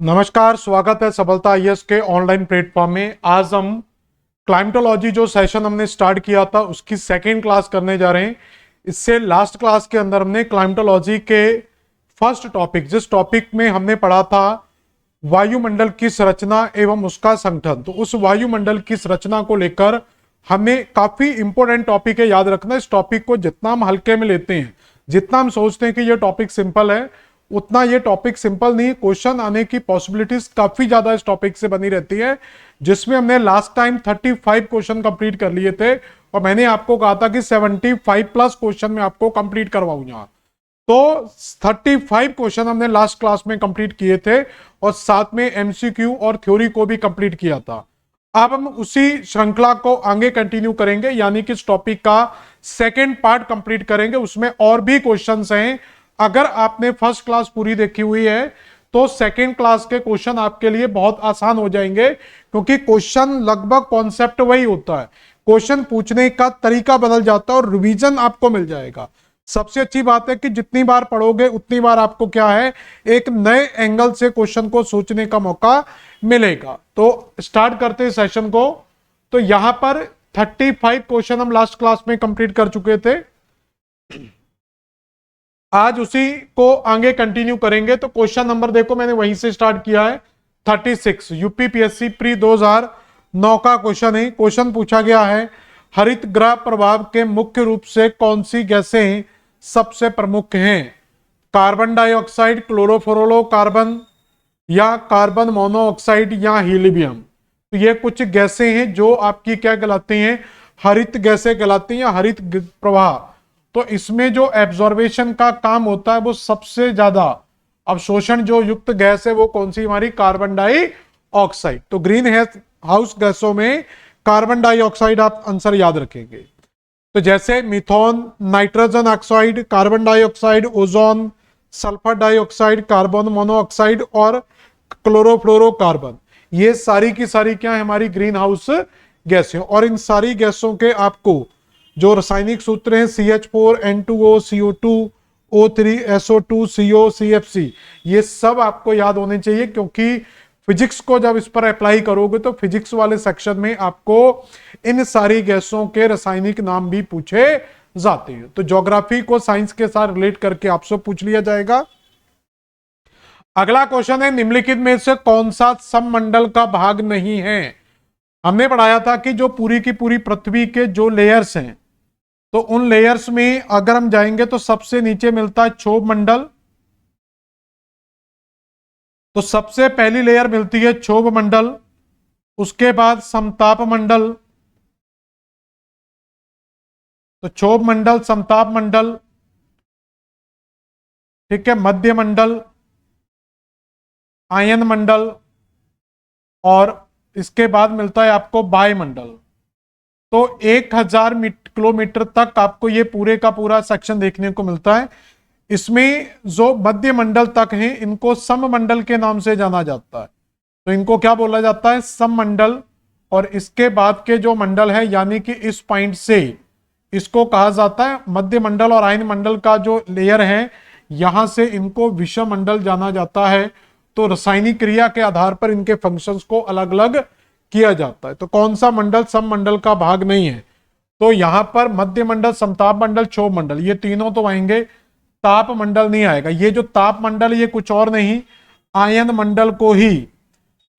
नमस्कार, स्वागत है सफलता आईएएस के ऑनलाइन प्लेटफॉर्म में। आज हम क्लाइमेटोलॉजी जो सेशन हमने स्टार्ट किया था उसकी सेकेंड क्लास करने जा रहे हैं। इससे लास्ट क्लास के अंदर हमने क्लाइमेटोलॉजी के फर्स्ट टॉपिक, जिस टॉपिक में हमने पढ़ा था वायुमंडल की संरचना एवं उसका संगठन, तो उस वायुमंडल की संरचना को लेकर हमें काफी इंपॉर्टेंट टॉपिक है, याद रखना। इस टॉपिक को जितना हम हल्के में लेते हैं, जितना हम सोचते हैं कि ये टॉपिक सिंपल है, उतना ये टॉपिक सिंपल नहीं। क्वेश्चन आने की पॉसिबिलिटीज काफी ज्यादा इस टॉपिक से बनी रहती है, जिसमें हमने लास्ट टाइम 35 क्वेश्चन कंप्लीट कर लिए थे और मैंने आपको कहा था कि 75 प्लस क्वेश्चन में आपको कंप्लीट करवाऊंगा। तो 35 क्वेश्चन हमने लास्ट क्लास में कंप्लीट किए थे और साथ में एमसीक्यू और थ्योरी को भी कंप्लीट किया था। अब हम उसी श्रृंखला को आगे कंटिन्यू करेंगे, यानी कि इस टॉपिक का सेकेंड पार्ट कंप्लीट करेंगे। उसमें और भी क्वेश्चंस हैं। अगर आपने फर्स्ट क्लास पूरी देखी हुई है तो सेकेंड क्लास के क्वेश्चन आपके लिए बहुत आसान हो जाएंगे, क्योंकि क्वेश्चन लगभग कॉन्सेप्ट वही होता है, क्वेश्चन पूछने का तरीका बदल जाता है और रिवीजन आपको मिल जाएगा। सबसे अच्छी बात है कि जितनी बार पढ़ोगे उतनी बार आपको क्या है, एक नए एंगल से क्वेश्चन को सोचने का मौका मिलेगा। तो स्टार्ट करते हैं सेशन को। तो यहां पर 35 क्वेश्चन हम लास्ट क्लास में कंप्लीट कर चुके थे, आज उसी को आगे कंटिन्यू करेंगे। तो क्वेश्चन नंबर देखो, मैंने वहीं से स्टार्ट किया है। 36 यूपीपीएससी प्री 2009 का क्वेश्चन है। क्वेश्चन पूछा गया है, हरित गृह प्रभाव के मुख्य रूप से कौन सी गैसें सबसे प्रमुख हैं? कार्बन डाइऑक्साइड, क्लोरोफ्लोरोकार्बन या कार्बन मोनोऑक्साइड या हीलियम। तो ये कुछ गैसें हैं जो आपकी क्या कहलाती हैं, हरित गैसें कहलाती हैं या हरित प्रवाह। तो इसमें जो एब्जॉर्बेशन का काम होता है वो सबसे ज्यादा अवशोषण जो युक्त गैस है वो कौन सी, हमारी कार्बन डाइऑक्साइड। तो ग्रीन हाउस गैसों में कार्बन डाइऑक्साइड आप आंसर याद रखेंगे। तो जैसे methane, nitrogen oxide, carbon dioxide, ozone, sulphur dioxide, carbon monoxide और क्लोरोफ्लोरोकार्बन, ये सारी की सारी क्या है, हमारी ग्रीन हाउस गैसें। और इन सारी गैसों के आपको जो रासायनिक सूत्र हैं CH4, N2O, CO2, O3, SO2, CO, CFC, ये सब आपको याद होने चाहिए, क्योंकि फिजिक्स को जब इस पर अप्लाई करोगे तो फिजिक्स वाले सेक्शन में आपको इन सारी गैसों के रासायनिक नाम भी पूछे जाते हैं। तो ज्योग्राफी को साइंस के साथ रिलेट करके आपसे पूछ लिया जाएगा। अगला क्वेश्चन है, निम्नलिखित में से कौन सा सममंडल का भाग नहीं है? हमने पढ़ाया था कि जो पूरी की पूरी पृथ्वी के जो लेयर्स हैं, तो उन लेयर्स में अगर हम जाएंगे तो सबसे नीचे मिलता है क्षोभ मंडल। तो सबसे पहली लेयर मिलती है क्षोभ मंडल, उसके बाद समताप मंडल। तो क्षोभ मंडल, समताप मंडल, ठीक है, मध्य मंडल, आयन मंडल और इसके बाद मिलता है आपको वायुमंडल। तो 1000 किलोमीटर तक आपको ये पूरे का पूरा सेक्शन देखने को मिलता है। इसमें जो मध्य मंडल तक है इनको सममंडल के नाम से जाना जाता है। तो इनको क्या बोला जाता है, सममंडल। और इसके बाद के जो मंडल है, यानी कि इस पॉइंट से इसको कहा जाता है मध्य मंडल। और आयन मंडल का जो लेयर है, यहां से इनको विषम मंडल जाना जाता है। तो रासायनिक क्रिया के आधार पर इनके फंक्शंस को अलग अलग किया जाता है। तो कौन सा मंडल सममंडल का भाग नहीं है? तो यहां पर मध्य मंडल, समताप मंडल, क्षोभ मंडल, ये तीनों तो आएंगे, ताप मंडल नहीं आएगा। ये जो ताप मंडल, ये कुछ और नहीं, आयन मंडल को ही,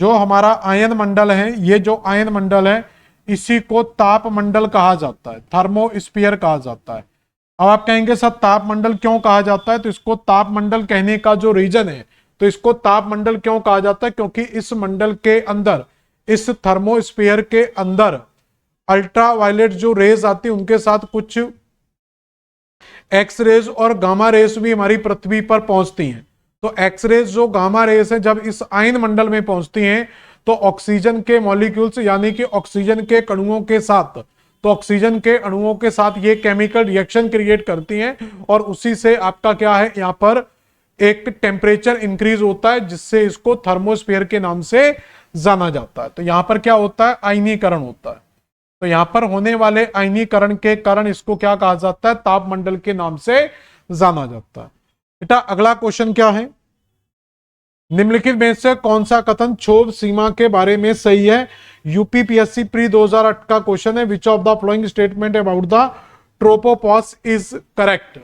जो हमारा आयन मंडल है, ये जो आयन मंडल है इसी को ताप मंडल कहा जाता है, थर्मोस्फीयर कहा जाता है। अब आप कहेंगे सर ताप मंडल क्यों कहा जाता है? तो इसको ताप मंडल कहने का जो रीजन है, तो इसको ताप मंडल क्यों कहा जाता है, क्योंकि इस मंडल के अंदर, इस थर्मोस्फीयर के अंदर अल्ट्रावायलेट जो रेज आती है उनके साथ कुछ एक्स रेज और गामा रेज भी हमारी पृथ्वी पर पहुंचती हैं। तो एक्स रेज जो गामा रेज है जब इस आयन मंडल में पहुंचती हैं तो ऑक्सीजन के मॉलिक्यूल्स, यानी कि ऑक्सीजन के अणुओं के साथ, तो ऑक्सीजन के अणुओं के साथ ये केमिकल रिएक्शन क्रिएट करती हैं और उसी से आपका क्या है, यहां पर एक टेम्परेचर इंक्रीज होता है, जिससे इसको थर्मोस्फीयर के नाम से जाना जाता है। तो यहां पर क्या होता है, आयनीकरण होता है। तो यहां पर होने वाले आयनीकरण के कारण इसको क्या कहा जाता है, तापमंडल के नाम से जाना जाता है। बेटा अगला क्वेश्चन क्या है, निम्नलिखित में से कौन सा कथन क्षोभ सीमा के बारे में सही है? यूपीपीएससी प्री 2008 का क्वेश्चन है, which of the following statement about the tropopause is correct.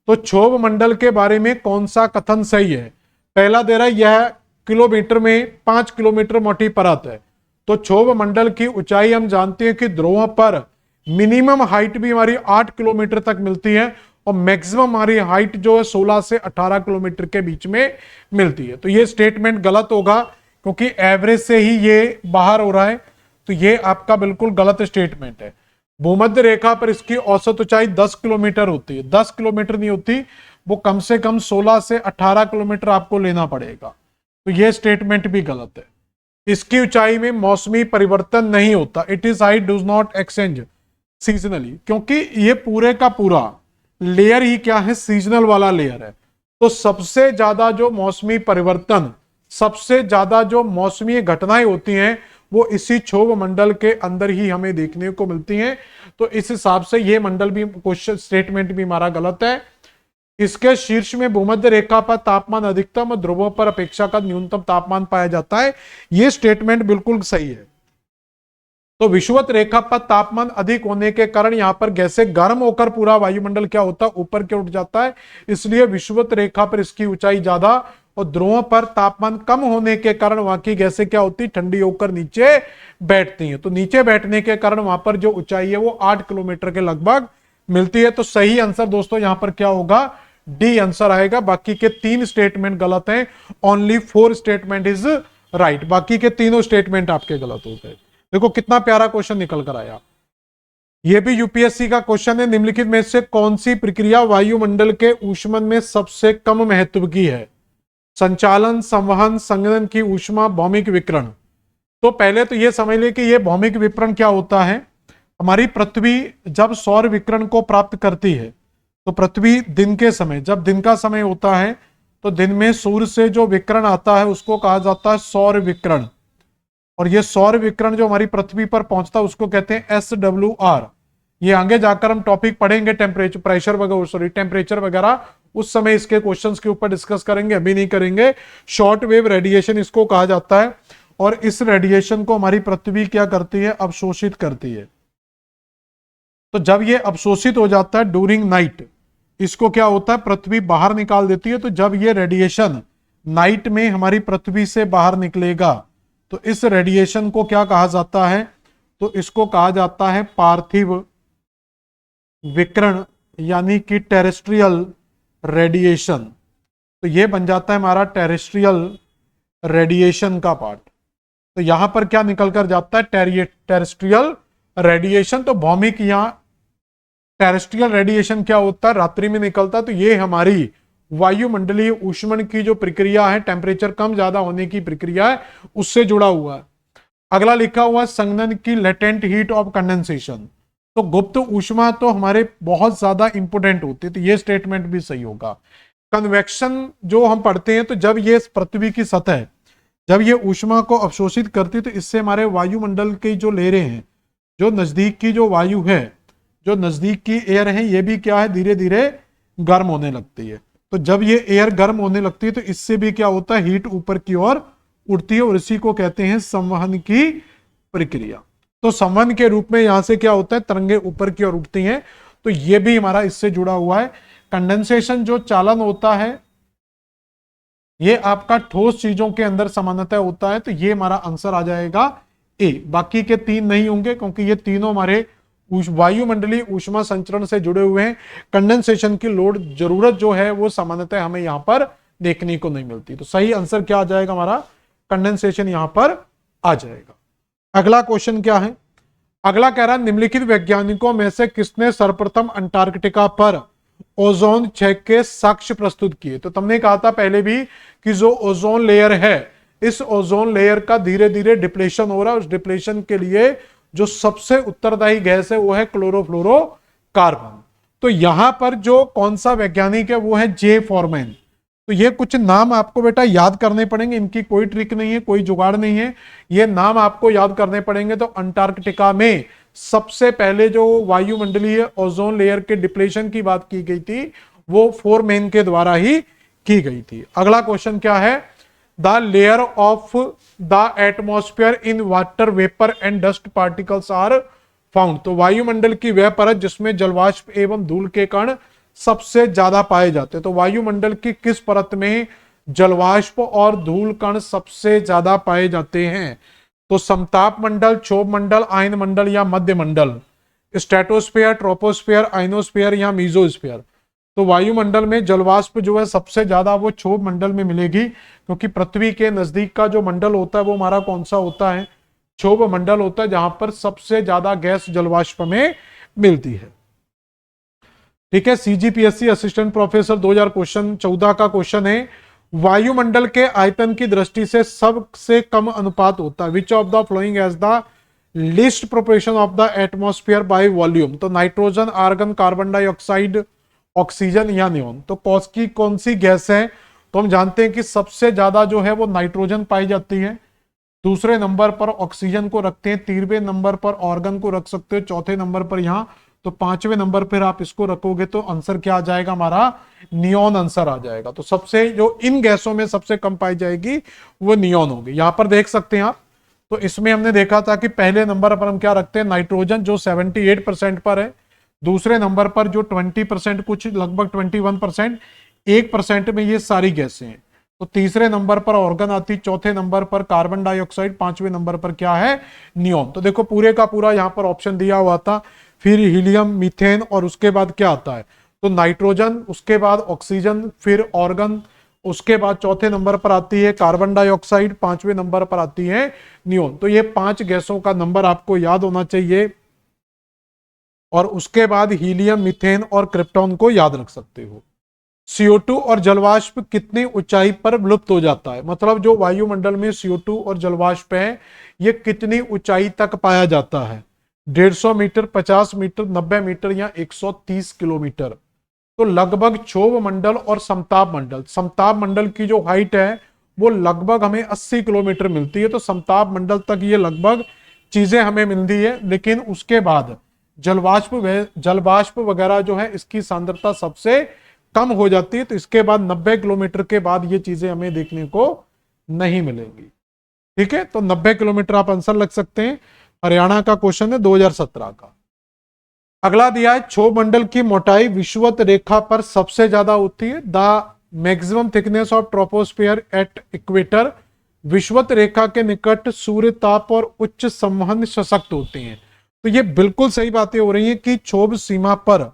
तो क्षोभ मंडल के बारे में कौन सा कथन सही है? पहला दे रहा है यह किलोमीटर में 5 किलोमीटर मोटी परत है। तो क्षोभ मंडल की ऊंचाई हम जानते हैं कि ध्रुवों पर मिनिमम हाइट भी हमारी 8 किलोमीटर तक मिलती है और मैक्सिमम हमारी हाइट जो है 16 से 18 किलोमीटर के बीच में मिलती है। तो ये स्टेटमेंट गलत होगा क्योंकि एवरेज से ही ये बाहर हो रहा है, तो ये आपका बिल्कुल गलत स्टेटमेंट है। भूमध्य रेखा पर इसकी औसत ऊंचाई 10 किलोमीटर होती है, 10 किलोमीटर नहीं होती, वो कम से कम 16 से 18 किलोमीटर आपको लेना पड़ेगा। तो ये स्टेटमेंट भी गलत है। इसकी ऊंचाई में मौसमी परिवर्तन नहीं होता, it is height does not exchange seasonally, क्योंकि ये पूरे का पूरा लेयर ही क्या है, सीजनल वाला लेयर है। तो सबसे ज्यादा जो मौसमी परिवर्तन, सबसे ज्यादा जो मौसमी घटनाएं होती हैं वो इसी क्षोभ मंडल के अंदर ही हमें देखने को मिलती हैं। तो इस हिसाब से ये मंडल भी, क्वेश्चन स्टेटमेंट भी हमारा गलत है। इसके शीर्ष में भूमध्य रेखा पर तापमान अधिकतम और ध्रुवों पर अपेक्षाकृत न्यूनतम तापमान पाया जाता है, यह स्टेटमेंट बिल्कुल सही है। तो विषुवत रेखा पर तापमान अधिक होने के कारण यहां पर गैसें गर्म होकर पूरा वायुमंडल क्या होता है, ऊपर की ओर उठ जाता है, इसलिए विषुवत रेखा पर इसकी ऊंचाई ज्यादा और ध्रुवों पर तापमान कम होने के कारण वहां की गैसें क्या होती, ठंडी होकर नीचे बैठती हैं। तो नीचे बैठने के कारण वहां पर जो ऊंचाई है वो 8 किलोमीटर के लगभग मिलती है। तो सही आंसर दोस्तों यहां पर क्या होगा, डी आंसर आएगा। बाकी के 3 स्टेटमेंट गलत हैं, ओनली 4 स्टेटमेंट इज राइट। बाकी के तीनों स्टेटमेंट आपके गलत हो गए। देखो कितना प्यारा क्वेश्चन निकल कर आया। यह भी यूपीएससी का क्वेश्चन है, निम्नलिखित में से कौन सी प्रक्रिया वायुमंडल के ऊष्मन में सबसे कम महत्व की है? संचालन, संवहन, संघनन की ऊष्मा, भौमिक विकिरण। तो पहले तो यह समझ ले कि यह भौमिक विकिरण क्या होता है। हमारी पृथ्वी जब सौर विकिरण को प्राप्त करती है तो पृथ्वी दिन के समय, जब दिन का समय होता है तो दिन में सूर्य से जो विकिरण आता है उसको कहा जाता है सौर विकिरण। और ये सौर विकिरण जो हमारी पृथ्वी पर पहुंचता है उसको कहते हैं SWR। ये आगे जाकर हम टॉपिक पढ़ेंगे, टेम्परेचर, प्रेशर वगैरह, सॉरी टेम्परेचर वगैरह, उस समय इसके क्वेश्चंस के ऊपर डिस्कस करेंगे, अभी नहीं करेंगे। शॉर्ट वेव रेडिएशन इसको कहा जाता है और इस रेडिएशन को हमारी पृथ्वी क्या करती है, अवशोषित करती है। तो जब ये अवशोषित हो जाता है ड्यूरिंग नाइट, इसको क्या होता है, पृथ्वी बाहर निकाल देती है। तो जब ये रेडिएशन नाइट में हमारी पृथ्वी से बाहर निकलेगा तो इस रेडिएशन को क्या कहा जाता है, तो इसको कहा जाता है पार्थिव विकिरण, यानी कि टेरेस्ट्रियल रेडिएशन। तो ये बन जाता है हमारा टेरेस्ट्रियल रेडिएशन का पार्ट। तो यहां पर क्या निकल कर जाता है, टेरेस्ट्रियल रेडिएशन। तो भौमिक, यहां टेरेस्ट्रियल रेडिएशन क्या होता है, रात्रि में निकलता है। तो ये हमारी वायुमंडलीय ऊष्मन की जो प्रक्रिया है, टेम्परेचर कम ज्यादा होने की प्रक्रिया है, उससे जुड़ा हुआ है। अगला लिखा हुआ है संघनन की लेटेंट हीट ऑफ कंडेंसेशन। तो गुप्त ऊष्मा तो हमारे बहुत ज्यादा इंपोर्टेंट होती है, तो ये स्टेटमेंट भी सही होगा। कन्वेक्शन जो हम पढ़ते हैं, तो जब ये पृथ्वी की सतह जब ये ऊष्मा को अवशोषित करती है तो इससे हमारे वायुमंडल की जो लहरें हैं, जो नजदीक की जो वायु है, जो नजदीक की एयर है, ये भी क्या है, धीरे धीरे गर्म होने लगती है। तो जब ये एयर गर्म होने लगती है तो इससे भी क्या होता है, हीट ऊपर की ओर उठती है और इसी को कहते हैं संवहन की प्रक्रिया। तो संवहन के रूप में यहां से क्या होता है, तरंगे ऊपर की ओर उठती हैं। तो ये भी हमारा इससे जुड़ा हुआ है। कंडेंसेशन जो चालन होता है, ये आपका ठोस चीजों के अंदर सामान्यतः होता है। तो ये हमारा आंसर आ जाएगा ए। बाकी के 3 नहीं होंगे क्योंकि ये तीनों हमारे वायुमंडलीय ऊष्मा संचरण से जुड़े हुए हैं। कंडेंसेशन की लोड जरूरत जो है वो सामान्यतः हमें यहां पर देखने को नहीं मिलती। तो सही आंसर क्या आ जाएगा हमारा, कंडेंसेशन यहां पर आ जाएगा। अगला क्वेश्चन क्या है, अगला कह रहा है निम्नलिखित वैज्ञानिकों में से किसने सर्वप्रथम अंटार्कटिका पर ओजोन क्षय के साक्ष्य प्रस्तुत किए। तो तुमने कहा था पहले भी कि जो ओजोन लेयर है, इस ओजोन लेयर का धीरे धीरे डिप्लेशन हो रहा है। उस डिप्लेशन के लिए जो सबसे उत्तरदायी गैस है वो है क्लोरोफ्लोरोकार्बन। तो यहां पर जो कौन सा वैज्ञानिक है वो है जे फॉरमैन। तो ये कुछ नाम आपको बेटा याद करने पड़ेंगे, इनकी कोई ट्रिक नहीं है, कोई जुगाड़ नहीं है, ये नाम आपको याद करने पड़ेंगे। तो अंटार्कटिका में सबसे पहले जो वायुमंडलीय ओजोन लेयर के डिप्लेशन की बात की गई थी वो फोरमैन के द्वारा ही की गई थी। अगला क्वेश्चन क्या है, the layer of the atmosphere in water vapour and dust particles are found. तो वायुमंडल की वह परत जिसमें जलवाष्प एवं धूल के कण सबसे ज्यादा पाए जाते हैं। तो वायुमंडल की किस परत में जलवाष्प और धूल कण सबसे ज्यादा पाए जाते हैं? तो समताप मंडल, क्षोभ मंडल, आयन मंडल या मध्य मंडल, स्ट्रेटोस्फेयर, ट्रोपोस्फेयर, आइनोस्फेयर या मीजोस्फेयर। तो वायुमंडल में जलवाष्प जो है सबसे ज्यादा वो क्षोभ मंडल में मिलेगी, क्योंकि पृथ्वी के नजदीक का जो मंडल होता है वो हमारा कौन सा होता है? क्षोभ मंडल होता है, जहां पर सबसे ज्यादा गैस जलवाष्प में मिलती है। ठीक है, सीजीपीएससी असिस्टेंट प्रोफेसर 2014 का क्वेश्चन है, वायुमंडल के आयतन की दृष्टि से सबसे कम अनुपात होता है which of the following has the least proportion of the atmosphere by volume? तो nitrogen, argon, carbon dioxide, oxygen या नियोन। तो कौन सी गैस है? तो हम जानते हैं कि सबसे ज्यादा जो है वो नाइट्रोजन पाई जाती है, दूसरे नंबर पर ऑक्सीजन को रखते हैं, तीसरे नंबर पर ऑर्गन को रख सकते हो, चौथे नंबर पर यहां, तो पांचवें नंबर पर आप इसको रखोगे तो आंसर क्या आ जाएगा हमारा? नियोन आंसर आ जाएगा। तो सबसे जो इन गैसों में सबसे कम पाई जाएगी वो नियोन होगी। यहां पर देख सकते हैं आप, तो इसमें हमने देखा था कि पहले नंबर पर हम क्या रखते हैं? नाइट्रोजन, जो 78% पर है, दूसरे नंबर पर जो 20%, कुछ लगभग 21%, 1% में ये सारी गैसें हैं। तो तीसरे नंबर पर ऑर्गन आती, चौथे नंबर पर कार्बन डाइऑक्साइड, पांचवें नंबर पर क्या है? नियोन। तो देखो पूरे का पूरा यहां पर ऑप्शन दिया हुआ था, फिर हीलियम, मीथेन और उसके बाद क्या आता है? तो नाइट्रोजन, उसके बाद ऑक्सीजन, फिर ऑर्गन, उसके बाद चौथे नंबर पर आती है कार्बन डाइऑक्साइड, पांचवें नंबर पर आती है नियोन। तो ये 5 गैसों का नंबर आपको याद होना चाहिए, और उसके बाद हीलियम, मीथेन और क्रिप्टॉन को याद रख सकते हो। CO2 और जलवाष्प कितनी ऊंचाई पर विलुप्त हो जाता है? मतलब जो वायुमंडल में CO2 और जलवाष्प है ये कितनी ऊंचाई तक पाया जाता है? 150 मीटर, 50 मीटर, 90 मीटर या 130 किलोमीटर? तो लगभग क्षोभ मंडल और समताप मंडल, समताप मंडल की जो हाइट है वो लगभग हमें 80 किलोमीटर मिलती है। तो समताप मंडल तक ये लगभग चीजें हमें मिलती है, लेकिन उसके बाद जलवाष्प वगैरह जो है इसकी सांद्रता सबसे कम हो जाती है। तो इसके बाद 90 किलोमीटर के बाद ये चीजें हमें देखने को नहीं मिलेंगी। ठीक है, तो 90 किलोमीटर आप आंसर लग सकते हैं। हरियाणा का क्वेश्चन है 2017 का। अगला दिया है, क्षोभ मंडल की मोटाई विषुवत रेखा पर सबसे ज्यादा होती है। The maximum thickness of troposphere at equator. विषुवत रेखा के निकट सूर्य ताप और उच्च संवहन सशक्त होते हैं। तो ये बिल्कुल सही बातें हो रही हैं कि क्षोभ सीमा पर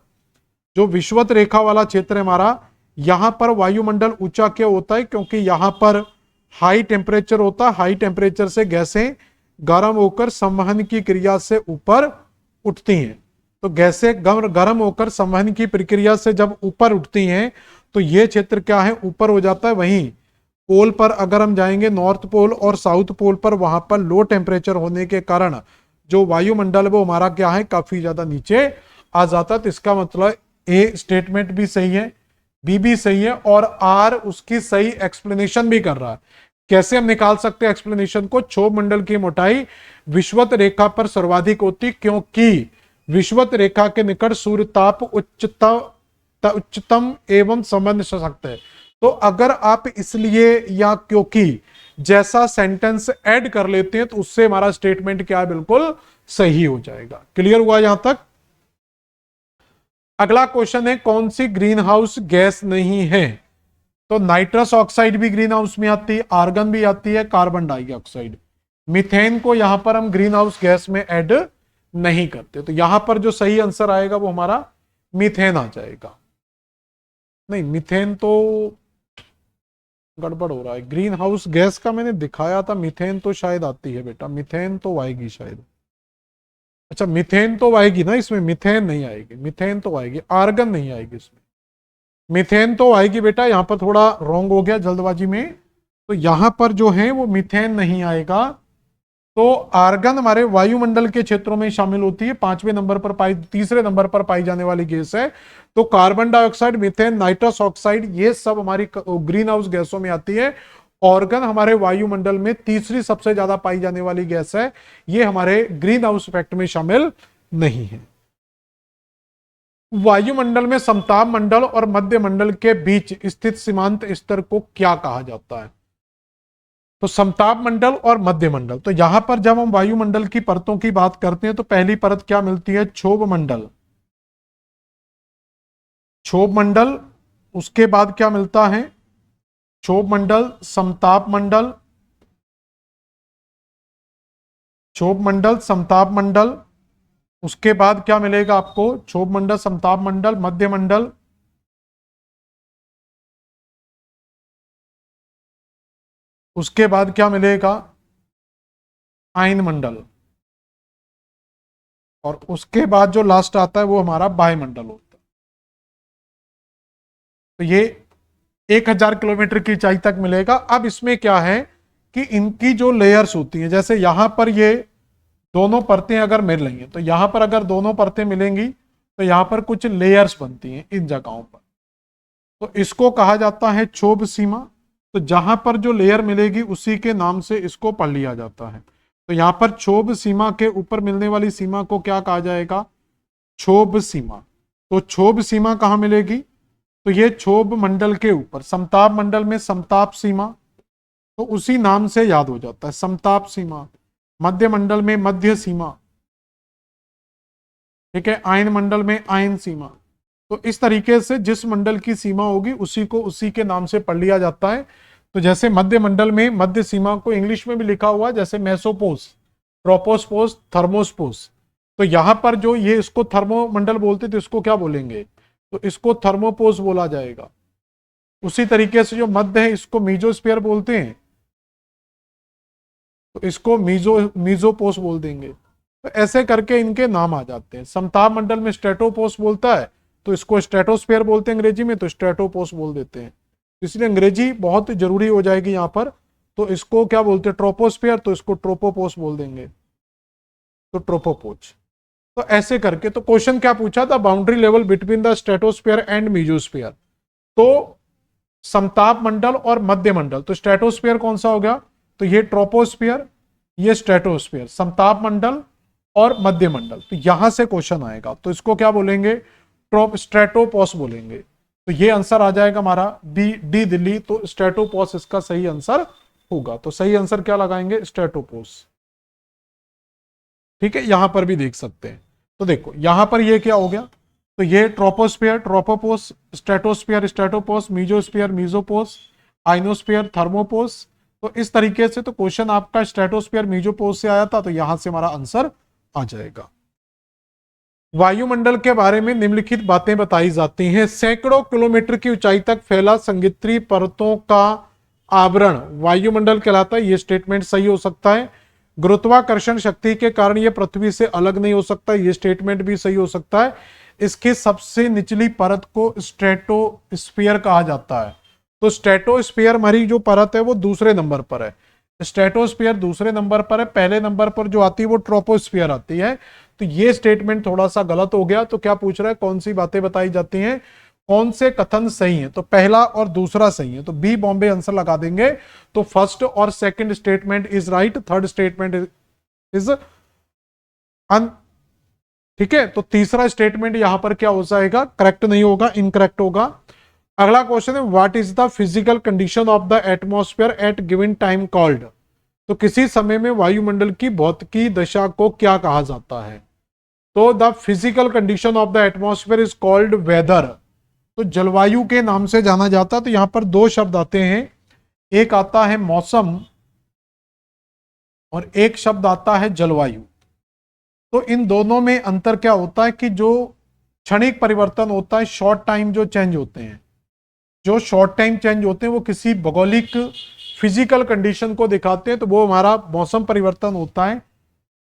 जो विषुवत रेखा वाला क्षेत्र है हमारा, यहां पर वायुमंडल ऊंचा क्यों होता है? क्योंकि यहां पर हाई टेम्परेचर होता है, हाई टेम्परेचर से गैसें गर्म होकर संवहन की क्रिया से ऊपर उठती हैं। तो गैसें गर्म होकर संवहन की प्रक्रिया से जब ऊपर उठती हैं तो यह क्षेत्र क्या है? ऊपर हो जाता है। वहीं पोल पर अगर हम जाएंगे, नॉर्थ पोल और साउथ पोल पर, वहां पर लो टेम्परेचर होने के कारण जो वायुमंडल है वो हमारा क्या है? काफी ज्यादा नीचे आ जाता है। तो इसका मतलब ए स्टेटमेंट भी सही है, बी भी सही है, और आर उसकी सही एक्सप्लेनेशन भी कर रहा है। कैसे हम निकाल सकते हैं एक्सप्लेनेशन को? क्षोभ मंडल की मोटाई विषुवत रेखा पर सर्वाधिक होती, क्योंकि विषुवत रेखा के निकट सूर्य ताप उच्चतम एवं संबंध सशक्त है। तो अगर आप इसलिए या क्योंकि जैसा सेंटेंस ऐड कर लेते हैं तो उससे हमारा स्टेटमेंट क्या है? बिल्कुल सही हो जाएगा। क्लियर हुआ यहां तक? अगला क्वेश्चन है, कौन सी ग्रीन हाउस गैस नहीं है? तो नाइट्रस ऑक्साइड भी ग्रीन हाउस में आती है, आर्गन भी आती है, कार्बन डाइऑक्साइड। मीथेन को यहां पर हम ग्रीन हाउस गैस में ऐड नहीं करते। तो यहां पर जो सही आंसर आएगा वो हमारा मीथेन आ जाएगा। नहीं, मीथेन तो गड़बड़ हो रहा है। ग्रीन हाउस गैस का मैंने दिखाया था, मीथेन तो शायद आती है बेटा, मीथेन तो आएगी शायद। अच्छा, मीथेन तो आएगी ना इसमें? मीथेन नहीं आएगी, मीथेन तो आएगी, आर्गन नहीं आएगी इसमें। मीथेन तो आएगी बेटा, यहां पर थोड़ा रॉन्ग हो गया जल्दबाजी में। तो यहां पर जो है वो मीथेन नहीं आएगा। तो आर्गन हमारे वायुमंडल के क्षेत्रों में शामिल होती है, तीसरे नंबर पर पाई जाने वाली गैस है। तो carbon dioxide, methane, nitrous oxide ये सब हमारी ग्रीन हाउस गैसों में आती है। ऑर्गन हमारे वायुमंडल में तीसरी सबसे ज्यादा पाई जाने वाली गैस है, ये हमारे ग्रीन हाउस इफेक्ट में शामिल नहीं है। वायुमंडल में समताप मंडल और मध्य मंडल के बीच स्थित सीमांत स्तर को क्या कहा जाता है? तो समताप मंडल और मध्य मंडल। तो यहां पर जब हम वायुमंडल की परतों की बात करते हैं तो पहली परत क्या मिलती है, क्षोभ मंडल। क्षोभ मंडल, उसके बाद क्या मिलता है, क्षोभ मंडल, समताप मंडल, क्षोभ मंडल, समताप मंडल। उसके बाद क्या मिलेगा आपको, क्षोभ मंडल, समताप मंडल, मध्य मंडल। उसके बाद क्या मिलेगा, आयन मंडल। और उसके बाद जो लास्ट आता है वो हमारा वायुमंडल होता है। तो ये 1000 किलोमीटर की ऊंचाई तक मिलेगा। अब इसमें क्या है कि इनकी जो लेयर्स होती हैं, जैसे यहां पर ये दोनों परतें अगर मिल रही हैं, तो यहां पर अगर दोनों परतें मिलेंगी तो यहां पर कुछ लेयर्स बनती हैं इन जगहों पर। तो इसको कहा जाता है क्षोभ सीमा। तो जहां पर जो लेयर मिलेगी उसी के नाम से इसको पढ़ लिया जाता है। तो यहां पर क्षोभ सीमा के ऊपर मिलने वाली सीमा को क्या कहा जाएगा, क्षोभ सीमा। तो क्षोभ सीमा कहां मिलेगी, तो ये क्षोभ मंडल के ऊपर, समताप मंडल में समताप सीमा, तो उसी नाम से याद हो जाता है समताप सीमा। मध्य मंडल में मध्य सीमा, ठीक है, आयन मंडल में आयन सीमा। तो इस तरीके से जिस मंडल की सीमा होगी उसी को उसी के नाम से पढ़ लिया जाता है। तो जैसे मध्य मंडल में मध्य सीमा को इंग्लिश में भी लिखा हुआ है, जैसे मेसोपोस, ट्रोपोस्पोस, थर्मोस्पोस। तो यहां पर जो ये इसको थर्मोमंडल बोलते तो इसको क्या बोलेंगे, तो इसको थर्मोपोस बोला जाएगा। उसी तरीके से जो मध्य है इसको मीजोस्फीयर बोलते हैं, तो इसको मीजोपोस बोल देंगे। तो ऐसे करके इनके नाम आ जाते हैं। समताप मंडल में स्ट्रेटोपोस बोलता है तो इसको स्ट्रेटोस्फीयर बोलते हैं अंग्रेजी में, तो स्ट्रेटोपोस बोल देते हैं। इसलिए अंग्रेजी बहुत जरूरी हो जाएगी यहां पर। तो इसको क्या बोलते हैं, ट्रोपोस्फीयर, तो इसको ट्रोपोपोस बोल देंगे, तो ट्रोपोपोच। तो ऐसे करके, तो क्वेश्चन क्या पूछा था, boundary level between the stratosphere and mesosphere. तो समताप मंडल और मध्य मंडल, तो स्ट्रेटोस्फीयर कौन सा हो गया, तो ये ट्रोपोस्फीयर, ये स्ट्रेटोस्फीयर, समताप मंडल और मध्य मंडल। तो यहां से क्वेश्चन आएगा, तो इसको क्या बोलेंगे, स्ट्रेटोपोस बोलेंगे। तो ये आंसर आ जाएगा हमारा बी, डी दिल्ली। तो स्ट्रेटोपोस इसका सही आंसर होगा। तो सही आंसर क्या लगाएंगे, स्ट्रेटोपोस। ठीक है, यहां पर भी देख सकते हैं। तो देखो यहां पर ये क्या हो गया, तो ये ट्रोपोस्फीयर, ट्रोपोपोस, स्ट्रेटोस्फीयर, स्ट्रेटोपोस, मीजोस्फीयर, मीजोपोस, आइनोस्फीयर, थर्मोपोस। तो इस तरीके से तो क्वेश्चन आपका स्ट्रेटोस्फीयर मीजोपोस से आया था, तो यहां से हमारा आंसर आ जाएगा। वायुमंडल के बारे में निम्नलिखित बातें बताई जाती हैं। सैकड़ों किलोमीटर की ऊंचाई तक फैला संगीतरी परतों का आवरण वायुमंडल कहलाता है। यह स्टेटमेंट सही हो सकता है। गुरुत्वाकर्षण शक्ति के कारण यह पृथ्वी से अलग नहीं हो सकता, यह स्टेटमेंट भी सही हो सकता है। इसकी सबसे निचली परत को स्ट्रेटोस्फीयर कहा जाता है। तो स्ट्रेटोस्फीयर हमारी जो परत है वो दूसरे नंबर पर है। स्ट्रेटोस्फीयर दूसरे नंबर पर है, पहले नंबर पर जो आती है वो ट्रोपोस्फीयर आती है। तो ये स्टेटमेंट थोड़ा सा गलत हो गया। तो क्या पूछ रहा है, कौन सी बातें बताई जाती हैं, कौन से कथन सही हैं। तो पहला और दूसरा सही है, तो बी बॉम्बे आंसर लगा देंगे। तो फर्स्ट और second statement is right, third statement is अन, ठीक है। तो तीसरा स्टेटमेंट यहां पर क्या हो जाएगा, करेक्ट नहीं होगा, इनकरेक्ट होगा। अगला क्वेश्चन है, what is the physical condition of the atmosphere at given time called. तो किसी समय में वायुमंडल की भौतिकी दशा को क्या कहा जाता है। तो the physical condition of the atmosphere is called weather. तो जलवायु के नाम से जाना जाता है। तो यहां पर दो शब्द आते हैं, एक आता है मौसम और एक शब्द आता है जलवायु। तो इन दोनों में अंतर क्या होता है कि जो क्षणिक परिवर्तन होता है, शॉर्ट टाइम जो चेंज होते हैं, जो शॉर्ट टाइम चेंज होते हैं वो किसी भौगोलिक फिजिकल कंडीशन को दिखाते हैं, तो वो हमारा मौसम परिवर्तन होता है।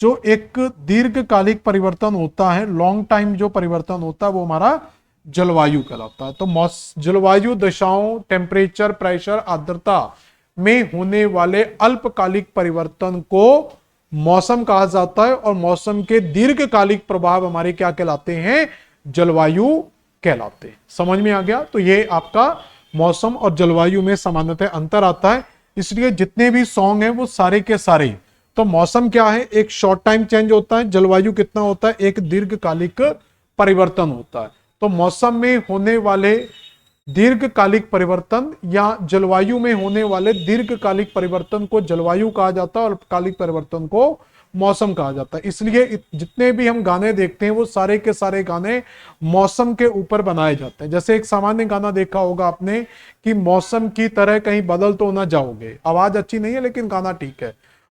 जो एक दीर्घकालिक परिवर्तन होता है, लॉन्ग टाइम जो परिवर्तन होता है, वो हमारा जलवायु कहलाता है। तो जलवायु दशाओं, टेम्परेचर, प्रेशर, आर्द्रता में होने वाले अल्पकालिक परिवर्तन को मौसम कहा जाता है। और मौसम के दीर्घकालिक प्रभाव हमारे क्या कहलाते हैं, जलवायु कहलाते हैं। समझ में आ गया। तो ये आपका मौसम और जलवायु में सामान्यतः अंतर आता है। इसलिए जितने भी सॉन्ग हैं वो सारे के सारे, तो मौसम क्या है, एक शॉर्ट टाइम चेंज होता है, जलवायु कितना होता है, एक दीर्घकालिक परिवर्तन होता है। तो मौसम में होने वाले दीर्घकालिक परिवर्तन या जलवायु में होने वाले दीर्घकालिक परिवर्तन को जलवायु कहा जाता है और अल्पकालिक परिवर्तन को मौसम कहा जाता है। इसलिए जितने भी हम गाने देखते हैं वो सारे के सारे गाने मौसम के ऊपर बनाए जाते हैं। जैसे एक सामान्य गाना देखा होगा आपने कि मौसम की तरह कहीं बदल तो ना जाओगे, आवाज अच्छी नहीं है लेकिन गाना ठीक है।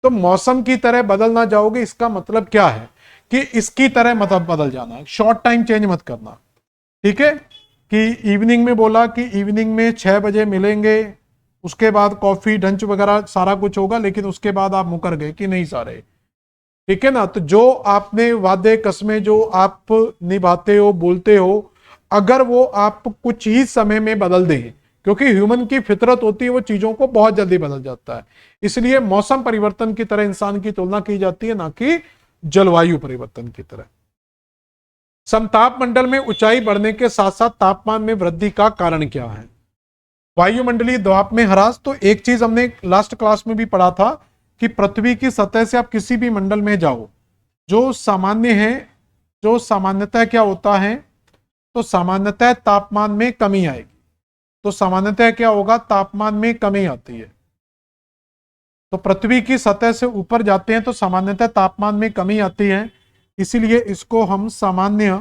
तो मौसम की तरह बदल ना जाओगे, इसका मतलब क्या है कि इसकी तरह मतलब बदल जाना, शॉर्ट टाइम चेंज मत करना। ठीक है, कि इवनिंग में बोला कि इवनिंग में 6 बजे मिलेंगे, उसके बाद कॉफी लंच वगैरह सारा कुछ होगा, लेकिन उसके बाद आप मुकर गए कि नहीं सारे। ठीक है ना, तो जो आपने वादे कस्में जो आप निभाते हो बोलते हो, अगर वो आप कुछ ही समय में बदल दें, क्योंकि ह्यूमन की फितरत होती है वो चीजों को बहुत जल्दी बदल जाता है, इसलिए मौसम परिवर्तन की तरह इंसान की तुलना की जाती है, ना कि जलवायु परिवर्तन की तरह। समताप मंडल में ऊंचाई बढ़ने के साथ साथ तापमान में वृद्धि का कारण क्या है? वायुमंडलीय दबाव में ह्रास। तो एक चीज हमने लास्ट क्लास में भी पढ़ा था कि पृथ्वी की सतह से आप किसी भी मंडल में जाओ, जो सामान्य है, जो सामान्यतः क्या होता है, तो सामान्यतः तापमान में कमी आएगी। तो सामान्यतः क्या होगा, तापमान में कमी आती है। तो पृथ्वी की सतह से ऊपर जाते हैं तो सामान्यतः तापमान में कमी आती है, इसीलिए इसको हम सामान्य,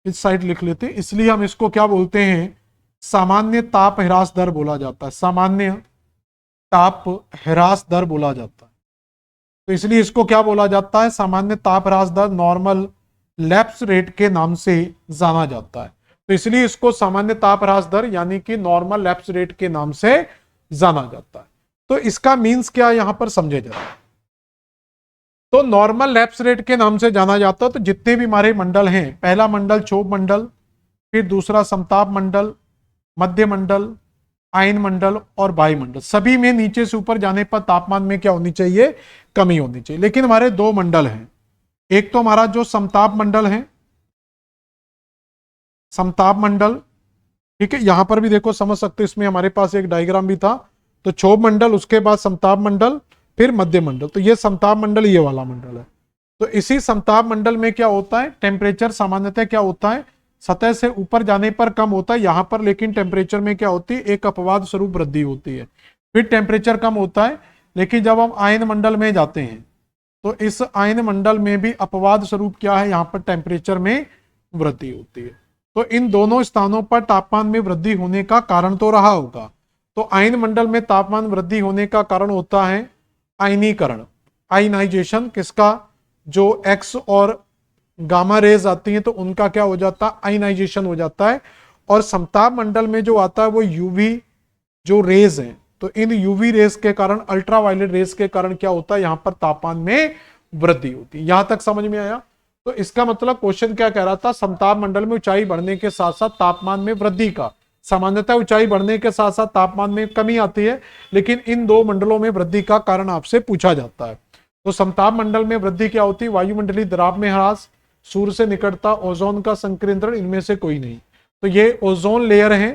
इस साइड लिख लेते हैं, इसलिए हम इसको क्या बोलते हैं, सामान्य ताप ह्रास दर बोला जाता है, सामान्य ताप ह्रास दर बोला जाता है। तो इसलिए इसको क्या बोला जाता है, सामान्य ताप ह्रास दर, नॉर्मल लैप्स रेट के नाम से जाना जाता है। तो इसलिए इसको सामान्य ताप ह्रास दर यानी कि नॉर्मल लैप्स रेट के नाम से जाना जाता है। तो इसका मीन्स क्या यहां पर समझे जाता है। तो नॉर्मल लैप्स रेट के नाम से जाना जाता है। तो जितने भी हमारे मंडल हैं, पहला मंडल क्षोभ मंडल, फिर दूसरा समताप मंडल, मध्य मंडल, आयन मंडल और वायुमंडल, सभी में नीचे से ऊपर जाने पर तापमान में क्या होनी चाहिए, कमी होनी चाहिए। लेकिन हमारे दो मंडल हैं, एक तो हमारा जो समताप मंडल है, समताप मंडल, ठीक है, यहां पर भी देखो समझ सकते हो, इसमें हमारे पास एक डायग्राम भी था। तो क्षोभ मंडल, उसके बाद समताप मंडल, फिर मध्य मंडल। तो ये समताप मंडल ये वाला मंडल है। तो इसी समताप मंडल में क्या होता है, टेम्परेचर सामान्यतः क्या होता है, सतह से ऊपर जाने पर कम होता है यहां पर, लेकिन टेम्परेचर में क्या होती है, एक अपवाद स्वरूप वृद्धि होती है। फिर टेम्परेचर कम होता है, लेकिन जब हम आयन मंडल में जाते हैं तो इस आयन मंडल में भी अपवाद स्वरूप क्या है, यहां पर टेम्परेचर में वृद्धि होती है। तो इन दोनों स्थानों पर तापमान में वृद्धि होने का कारण तो रहा होगा। तो आयन मंडल में तापमान वृद्धि होने का कारण होता है आयनीकरण, आयनाइजेशन, किसका, जो एक्स और गामा रेज आती हैं तो उनका क्या हो जाता है, आयनाइजेशन हो जाता है। और समताप मंडल में जो आता है वो यूवी जो रेज हैं, तो इन यूवी रेज के कारण, अल्ट्रावायलेट रेज के कारण क्या होता है, यहां पर तापमान में वृद्धि होती है। यहां तक समझ में आया। तो इसका मतलब क्वेश्चन क्या कह रहा था, समताप मंडल में ऊंचाई बढ़ने के साथ साथ तापमान में वृद्धि का, सामान्यतः ऊंचाई बढ़ने के साथ साथ तापमान में कमी आती है, लेकिन इन दो मंडलों में वृद्धि का कारण आपसे पूछा जाता है। तो समताप मंडल में वृद्धि क्या होती है, वायुमंडलीय दबाव में ह्रास, सूर्य से निकटता, ओजोन का संकेंद्रण, इनमें से कोई नहीं। तो ये ओजोन लेयर है,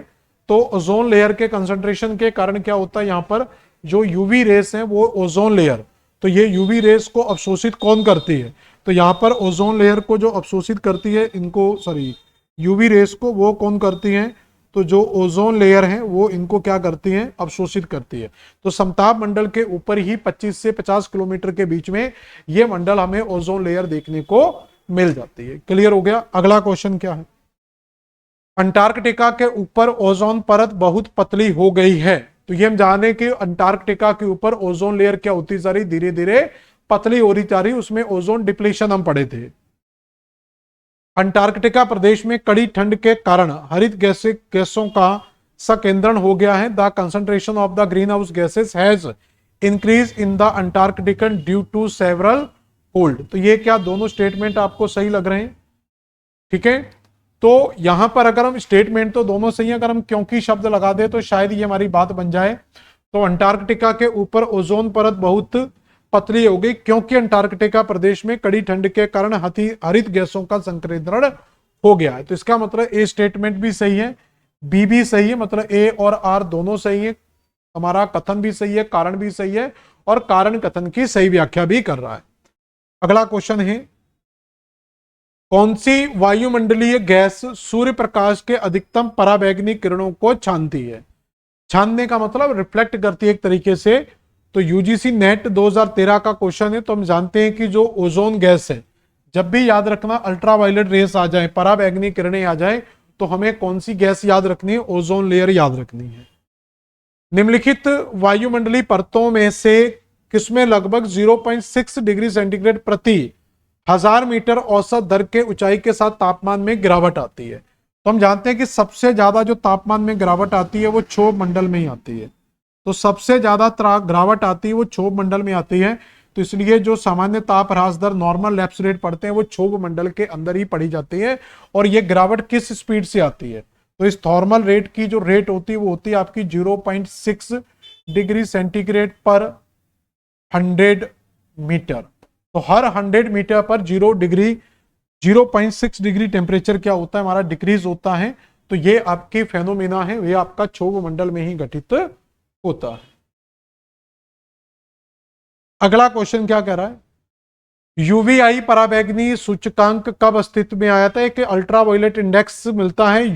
तो ओजोन लेयर के कंसंट्रेशन के कारण क्या होता है, यहां पर जो यूवी रेस है वो ओजोन लेयर, तो ये यूवी रेस को अवशोषित कौन करती है, तो यहां पर ओजोन लेयर को जो अवशोषित करती है, इनको सॉरी यूवी रेस को वो कौन करती है, तो जो ओजोन लेयर है वो इनको क्या करती है, अवशोषित करती है। तो समताप मंडल के ऊपर ही 25 से 50 किलोमीटर के बीच में ये मंडल हमें ओजोन लेयर देखने को मिल जाती है। क्लियर हो गया। अगला क्वेश्चन क्या है, अंटार्कटिका के ऊपर ओजोन परत बहुत पतली हो गई है। तो ये हम जाने कि अंटार्कटिका के ऊपर ओजोन लेयर क्या होती जा रही, धीरे धीरे पतली हो रही जा रही, उसमें ओजोन डिप्लीशन हम पढ़े थे। अंटार्कटिका प्रदेश में कड़ी ठंड के कारण हरित गैसों का संकेंद्रण हो गया है। The concentration of the green house gases has increase in the Antarctica due to several cold. तो ये क्या दोनों स्टेटमेंट आपको सही लग रहे हैं, ठीक है। तो यहां पर अगर हम स्टेटमेंट तो दोनों सही है, अगर हम क्योंकि शब्द लगा दे तो शायद ये हमारी बात बन जाए। तो अंटार्कटिका के ऊपर ओजोन परत बहुत पतली हो गई क्योंकि अंटार्कटिका प्रदेश में कड़ी ठंड के कारण हरित गैसों का संकेंद्रण हो गया है। तो इसका मतलब ए स्टेटमेंट भी सही है, बी भी सही है, मतलब ए और आर दोनों सही है, हमारा कथन भी सही है, कारण भी सही है, और कारण कथन की सही व्याख्या भी कर रहा है। अगला क्वेश्चन है, कौन सी वायुमंडलीय गैस सूर्य प्रकाश के अधिकतम पराबैंगनी किरणों को छानती है? छानने का मतलब रिफ्लेक्ट करती है एक तरीके से। तो यूजीसी नेट 2013 का क्वेश्चन है। तो हम जानते हैं कि जो ओजोन गैस है, जब भी याद रखना अल्ट्रावायलेट रेस आ जाए, पराबैंगनी किरणें आ जाए, तो हमें कौन सी गैस याद रखनी है? ओजोन लेयर याद रखनी है। निम्नलिखित वायुमंडलीय परतों में से किसमें लगभग 0.6 डिग्री सेंटीग्रेड प्रति 1000 मीटर औसत दर के ऊंचाई के साथ तापमान में गिरावट आती है? तो हम जानते हैं कि सबसे ज्यादा जो तापमान में गिरावट आती है वो क्षोभ मंडल में ही आती है। तो सबसे ज्यादा गिरावट आती है वो क्षोभ मंडल में आती है। तो इसलिए जो सामान्य ताप ह्रास दर नॉर्मल लैप्स रेट पढ़ते हैं वो क्षोभ मंडल के अंदर ही पढ़ी जाती है। और ये गिरावट किस स्पीड से आती है? तो इस थर्मल रेट की जो रेट होती है वो होती है आपकी 0.6 डिग्री सेंटीग्रेड पर 100 मीटर। तो हर 100 मीटर पर 0.6 डिग्री टेम्परेचर क्या होता है? हमारा डिक्रीज होता है। तो ये आपकी फेनोमेना है, ये आपका क्षोभ मंडल में ही घटित होता है। अगला क्वेश्चन क्या कह रहा है? यूवीआई पराबैंगनी सूचकांक कब अस्तित्व में आया था? एक अल्ट्रावायलेट इंडेक्स मिलता है,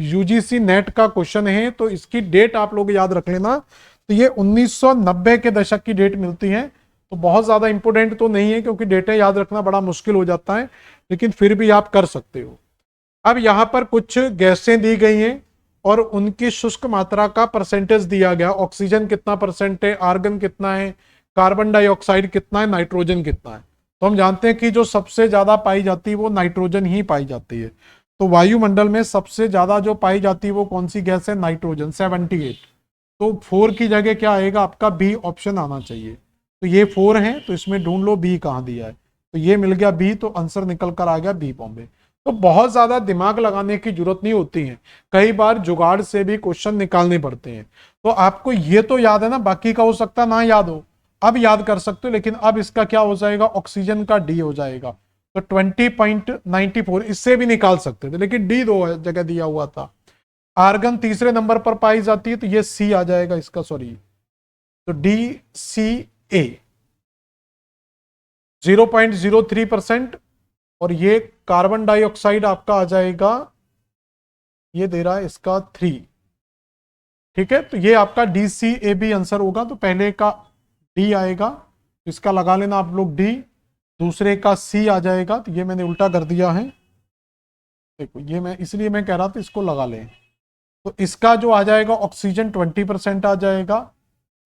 यूजीसी नेट का क्वेश्चन है। तो इसकी डेट आप लोग याद रख लेना। तो ये 1990 के दशक की डेट मिलती है। तो बहुत ज्यादा इंपोर्टेंट तो नहीं है क्योंकि डेटा याद रखना बड़ा मुश्किल हो जाता है, लेकिन फिर भी आप कर सकते हो। अब यहां पर कुछ गैसें दी गई हैं और उनकी शुष्क मात्रा का परसेंटेज दिया गया। ऑक्सीजन कितना परसेंट है, आर्गन कितना है, कार्बन डाइऑक्साइड कितना है, नाइट्रोजन कितना है। तो हम जानते हैं कि जो सबसे ज्यादा पाई जाती है वो नाइट्रोजन ही पाई जाती है। तो वायुमंडल में सबसे ज्यादा जो पाई जाती है वो कौन सी गैस है? नाइट्रोजन, 78। तो 4 की जगह क्या आएगा आपका? बी ऑप्शन आना चाहिए। तो ये 4 है, तो इसमें ढूंढ लो बी कहां दिया है। तो ये मिल गया बी, तो आंसर निकल कर आ गया बी बॉम्बे। तो बहुत ज्यादा दिमाग लगाने की जरूरत नहीं होती है, कई बार जुगाड़ से भी क्वेश्चन निकालने पड़ते हैं। तो आपको ये तो याद है ना, बाकी का हो सकता ना याद हो, अब याद कर सकते हो। लेकिन अब इसका क्या हो जाएगा? ऑक्सीजन का डी हो जाएगा। तो 20.94 इससे भी निकाल सकते थे, लेकिन डी 2 जगह दिया हुआ था। आर्गन तीसरे नंबर पर पाई जाती है, तो ये सी आ जाएगा इसका, सॉरी। तो डी सी ए 0.03%। और ये कार्बन डाइऑक्साइड आपका आ जाएगा, ये दे रहा है इसका 3। ठीक है, तो ये आपका D C A B answer होगा। तो पहले का डी आएगा, इसका लगा लेना आप लोग डी, दूसरे का सी आ जाएगा। तो ये मैंने उल्टा कर दिया है, देखो ये मैं इसलिए मैं कह रहा था इसको लगा लें। तो इसका जो आ जाएगा ऑक्सीजन 20% आ जाएगा,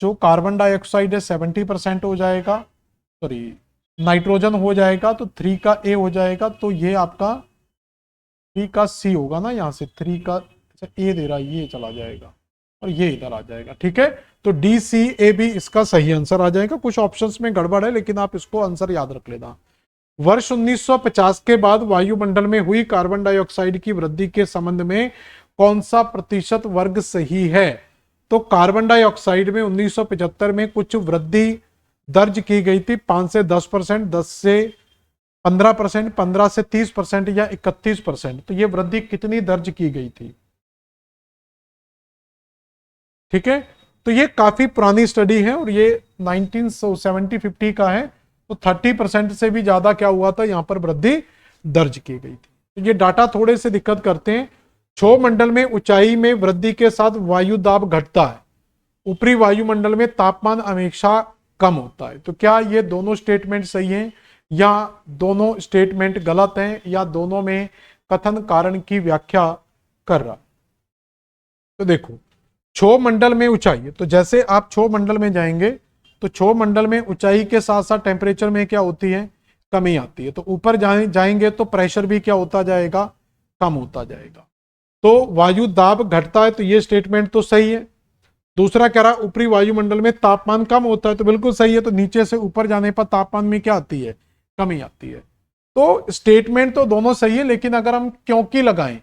जो कार्बन डाइऑक्साइड है 70% हो जाएगा, सॉरी नाइट्रोजन हो जाएगा। तो 3 का ए हो जाएगा। तो ये आपका 3 का सी होगा ना, यहाँ से 3 का, अच्छा ए दे रहा है, ये चला जाएगा और ये इधर आ जाएगा। ठीक है, तो डी सी ए बी इसका सही आंसर आ जाएगा। कुछ ऑप्शंस में गड़बड़ है, लेकिन आप इसको आंसर याद रख लेना। वर्ष 1950 के बाद वायुमंडल में हुई कार्बन डाइऑक्साइड की वृद्धि के संबंध में कौन सा प्रतिशत वर्ग सही है? तो कार्बन डाइऑक्साइड में 1975 में कुछ वृद्धि दर्ज की गई थी, 5 से 10%, 10 से 15%, 15 से 30% या 31%। तो ये वृद्धि कितनी दर्ज की गई थी? ठीक है, तो ये काफी पुरानी स्टडी है और ये 1970-50 का है। तो 30% से भी ज्यादा क्या हुआ था, यहां पर वृद्धि दर्ज की गई थी। तो ये डाटा थोड़े से दिक्कत करते हैं। क्षोभ मंडल में ऊंचाई में वृद्धि के साथ वायु दाब घटता है, ऊपरी वायुमंडल में तापमान हमेशा कम होता है। तो क्या ये दोनों स्टेटमेंट सही हैं या दोनों स्टेटमेंट गलत हैं, या दोनों में कथन कारण की व्याख्या कर रहा है? तो देखो, क्षोभ मंडल में ऊंचाई, तो जैसे आप क्षोभ मंडल में जाएंगे तो क्षोभ मंडल में ऊंचाई के साथ साथ टेम्परेचर में क्या होती है? कमी आती है। तो ऊपर जाएंगे तो प्रेशर भी क्या होता जाएगा? कम होता जाएगा। तो वायु दाब घटता है, तो ये स्टेटमेंट तो सही है। दूसरा कह रहा ऊपरी वायुमंडल में तापमान कम होता है, तो बिल्कुल सही है। तो नीचे से ऊपर जाने पर तापमान में क्या आती है? कमी आती है। तो स्टेटमेंट तो दोनों सही है, लेकिन अगर हम क्योंकि लगाएं,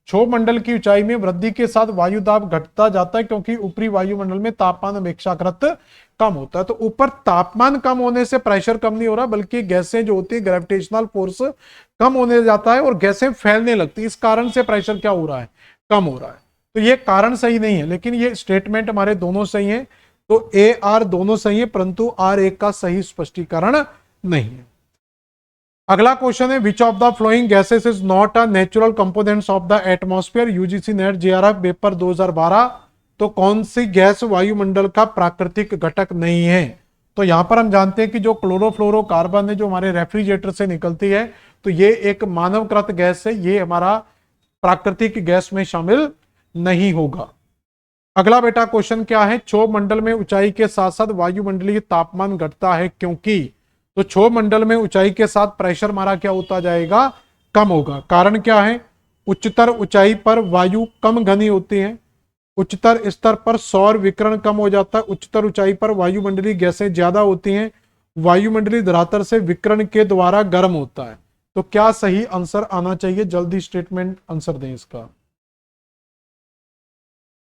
क्षोभ मंडल की ऊंचाई में वृद्धि के साथ वायु दाब घटता जाता है क्योंकि ऊपरी वायुमंडल में तापमान अपेक्षाकृत कम होता है। तो ऊपर तापमान कम होने से प्रेशर कम नहीं हो रहा, बल्कि गैसें जो होती है ग्रेविटेशनल फोर्स कम होने जाता है और गैसें फैलने लगती है, इस कारण से प्रेशर क्या हो रहा है? कम हो रहा है। तो ये कारण सही नहीं है, लेकिन ये स्टेटमेंट हमारे दोनों सही है। तो ए आर दोनों सही है, परंतु आर एक का सही स्पष्टीकरण नहीं है। अगला क्वेश्चन है which of the flowing gases is not a natural components of the atmosphere, UGC net JRF paper 2012। तो कौन सी गैस वायुमंडल का प्राकृतिक घटक नहीं है? तो यहां पर हम जानते हैं कि जो क्लोरोफ्लोरोकार्बन है जो हमारे रेफ्रिजरेटर से निकलती है, तो ये एक मानवकृत गैस है, ये हमारा प्राकृतिक गैस में शामिल नहीं होगा। अगला बेटा क्वेश्चन क्या है, क्षोभ मंडल में ऊंचाई के साथ साथ वायुमंडलीय तापमान घटता है क्योंकि? तो क्षोभ मंडल में ऊंचाई के साथ प्रेशर हमारा क्या होता जाएगा, कम होगा। कारण क्या है, उच्चतर ऊंचाई पर वायु कम घनी होती है, उच्चतर स्तर पर सौर विकिरण कम हो जाता है, उच्चतर ऊंचाई पर वायुमंडलीय गैसें ज्यादा होती हैं, वायुमंडलीय धरातल से विकिरण के द्वारा गर्म होता है। तो क्या सही आंसर आना चाहिए, जल्दी स्टेटमेंट आंसर दें इसका।